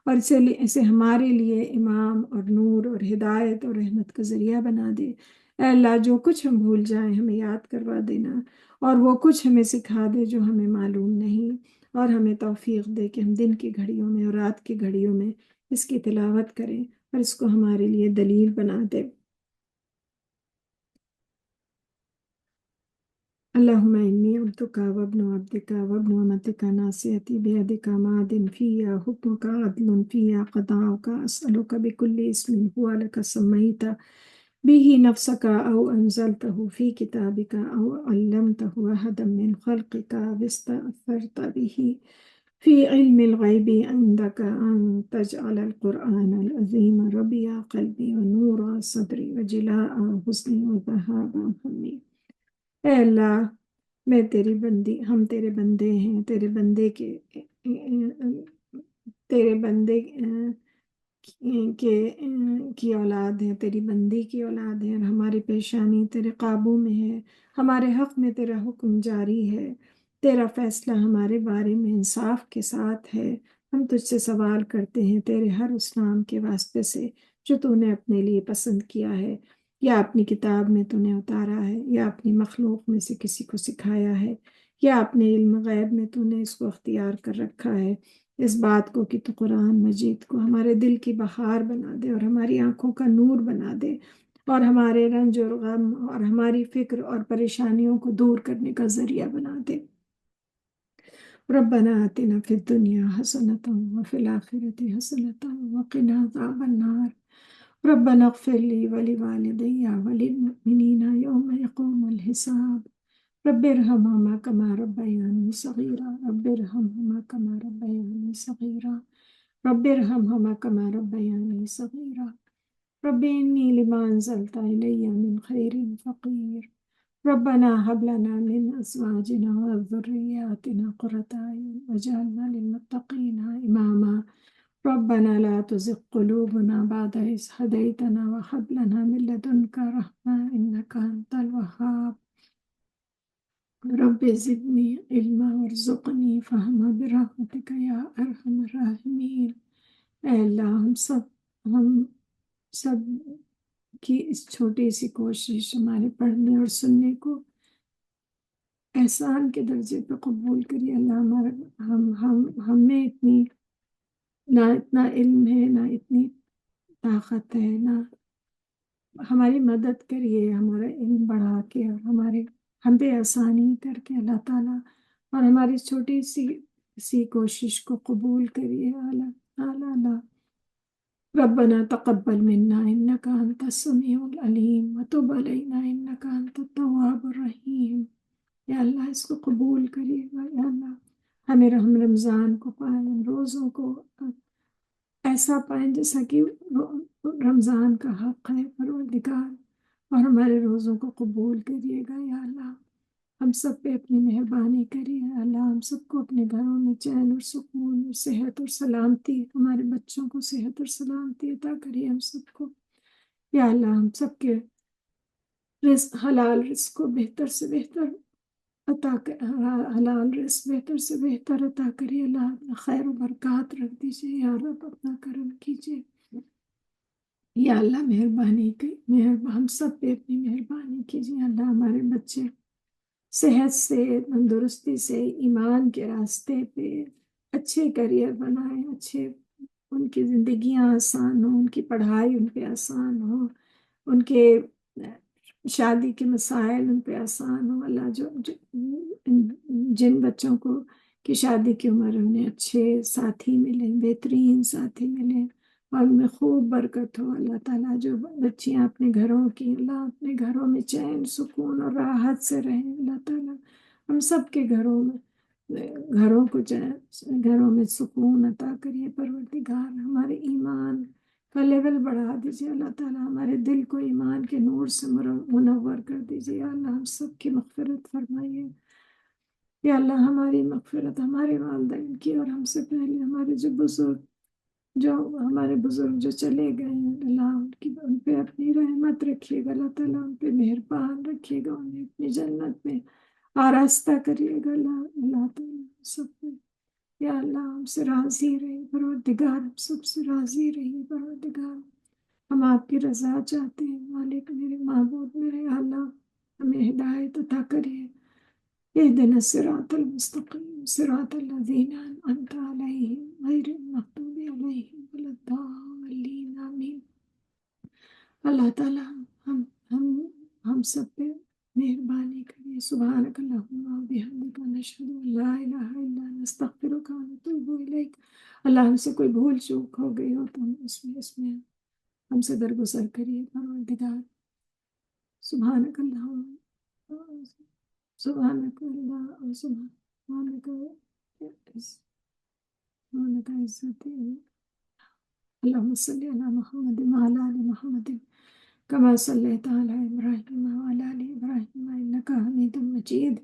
اور اسے ہمارے لیے امام اور نور اور ہدایت اور رحمت کا ذریعہ بنا دے۔ اے اللہ جو کچھ ہم بھول جائیں ہمیں یاد کروا دینا، اور وہ کچھ ہمیں سکھا دے جو ہمیں معلوم نہیں، اور ہمیں توفیق دے کہ ہم دن کی گھڑیوں میں اور رات کی گھڑیوں میں اس کی تلاوت کریں اور اس کو ہمارے لیے دلیل بنا دے۔ اللهم إني عبدك وابن عبدك وابن أمتك ناصيتي بيدك ماض فيها حكمك عدل فيها قضاؤك، أسألك بكل اسم هو لك سميت به نفسك أو أنزلته في كتابك أو علمته أحدا من خلقك واستأثرت به في علم الغيب عندك أن تجعل القرآن العظيم ربيع قلبي ونور صدري وجلاء حزني وذهاب همي۔ اے اللہ میں ہم تیرے بندے ہیں، تیرے بندے کی اولاد ہے، تیری بندی کی اولاد ہے، اور ہماری پیشانی تیرے قابو میں ہے، ہمارے حق میں تیرا حکم جاری ہے، تیرا فیصلہ ہمارے بارے میں انصاف کے ساتھ ہے۔ ہم تجھ سے سوال کرتے ہیں تیرے ہر اس نام کے واسطے سے جو تو نے اپنے لیے پسند کیا ہے، یا اپنی کتاب میں تو نے اتارا ہے، یا اپنی مخلوق میں سے کسی کو سکھایا ہے، یا اپنے علم غیب میں تو نے اس کو اختیار کر رکھا ہے، اس بات کو کہ تو قرآن مجید کو ہمارے دل کی بہار بنا دے اور ہماری آنکھوں کا نور بنا دے اور ہمارے رنج اور غم اور ہماری فکر اور پریشانیوں کو دور کرنے کا ذریعہ بنا دے۔ ربنا آتنا فی الدنیا حسنۃ وفی الآخرۃ حسنۃ وقنا عذاب النار۔ ربنا اغفر لی ولوالدی وللمؤمنین یوم یقوم الحساب۔ رب ارحمهما كما ربياني صغيرا رب ارحمهما كما ربياني صغيرا رب ارحمهما كما ربياني صغيرا رب إني لما أنزلت إلي من خير فقير ربنا هب لنا من أزواجنا وذرياتنا قرة أعين واجعلنا للمتقين إماما ربنا لا تزغ قلوبنا بعد إذ هديتنا وهب لنا من لدنك رحمة إنك أنت الوهاب رب زدنی علما وارزقنی فہما برحمتک یا ارحم الراحمین۔ اے اللہ ہم سب کی اس چھوٹی سی کوشش ہمارے پڑھنے اور سننے کو احسان کے درجے پہ قبول کریے اللہ۔ ہمیں نہ اتنا علم ہے نہ اتنی طاقت ہے، نہ ہماری مدد کریے ہمارا علم بڑھا کے اور ہم پہ آسانی کر کے اللہ تعالیٰ، اور ہماری چھوٹی سی کوشش کو قبول کریے اللہ۔ ربنا تقبل منا انك انت السميع العليم وتب علينا انك انت التواب الرحيم۔ یا اللہ اس کو قبول کریے گا یا اللہ، ہم رمضان کو پائیں، ہم روزوں کو ایسا پائیں جیسا کہ رمضان کا حق ہے پروردگار، اور ہمارے روزوں کو قبول کریے گا یا اللہ۔ ہم سب پہ اپنی مہربانی کریے اللہ، ہم سب کو اپنے گھروں میں چین اور سکون اور صحت اور سلامتی، ہمارے بچوں کو صحت اور سلامتی عطا کریے ہم سب کو یا اللہ۔ ہم سب کے حلال رزق کو بہتر سے بہتر حلال رزق بہتر سے بہتر عطا کریے اللہ، خیر و برکات رکھ دیجیے یا رب، اپنا کرم کیجیے یا اللہ۔ ہم سب پہ اپنی مہربانی کیجیے اللہ۔ ہمارے بچے صحت سے، تندرستی سے، ایمان کے راستے پہ اچھے کریئر بنائیں، ان کی زندگیاں آسان ہوں، ان کی پڑھائی ان پہ آسان ہو، ان کے شادی کے مسائل ان پہ آسان ہو اللہ۔ جن بچوں کو کی شادی کی عمر ہے انہیں اچھے ساتھی ملیں، بہترین ساتھی ملیں اور ان میں خوب برکت ہو اللہ تعالیٰ۔ جو بچیاں اپنے گھروں کی اللہ اپنے گھروں میں چین سکون اور راحت سے رہیں اللہ تعالیٰ۔ ہم سب کے گھروں میں سکون عطا کریے پروردگار۔ ہمارے ایمان کا لیول بڑھا دیجیے اللہ تعالیٰ، ہمارے دل کو ایمان کے نور سے منور کر دیجیے یا اللہ۔ ہم سب کی مغفرت فرمائیے یا اللہ، ہماری مغفرت ہمارے والدین کی اور ہم سے پہلے ہمارے ہمارے بزرگ جو چلے گئے ہیں اللہ، ان پہ اپنی رحمت رکھیے گا اللہ تعالیٰ، ان پہ مہربان رکھیے گا، انہیں اپنی جنت میں آراستہ کریے گا اللہ تعالیٰ سب پہ یا اللہ۔ ہم سے راضی رہیے پروردگار، ہم سب سے راضی رہیے پروردگار۔ ہم آپ کی رضا چاہتے ہیں مالک، میرے معبود میرے اللہ، ہمیں ہدایت عطا کریے۔ اهدنا الصراط المستقيم صراط الذين أنعمت عليهم غير المغضوب عليهم ولا الضالين آمين۔ اللہ تعالیٰ ہم سب پہ مہربانی کریے۔ سبحانک اللہم و بحمدک نشہد ان لا الہ الا انت نستغفرک و نتوب الیک۔ اللہ ہم سے کوئی بھول چوک ہو گئی ہو تو اس میں ہم سے درگزر کریے پروردگار۔ سبحانک اللہم سبحانک اللہ سبحانک عزت اللہم صلی علی محمد وعلی آل محمد كما صليت على إبراهيم وعلى آل إبراهيم إنك حميد مجيد۔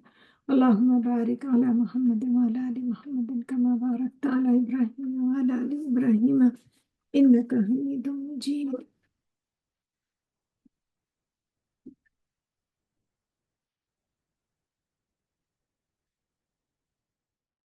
اللهم بارك على محمد وعلى آل محمد كما باركت على إبراهيم وعلى آل إبراهيم إنك حميد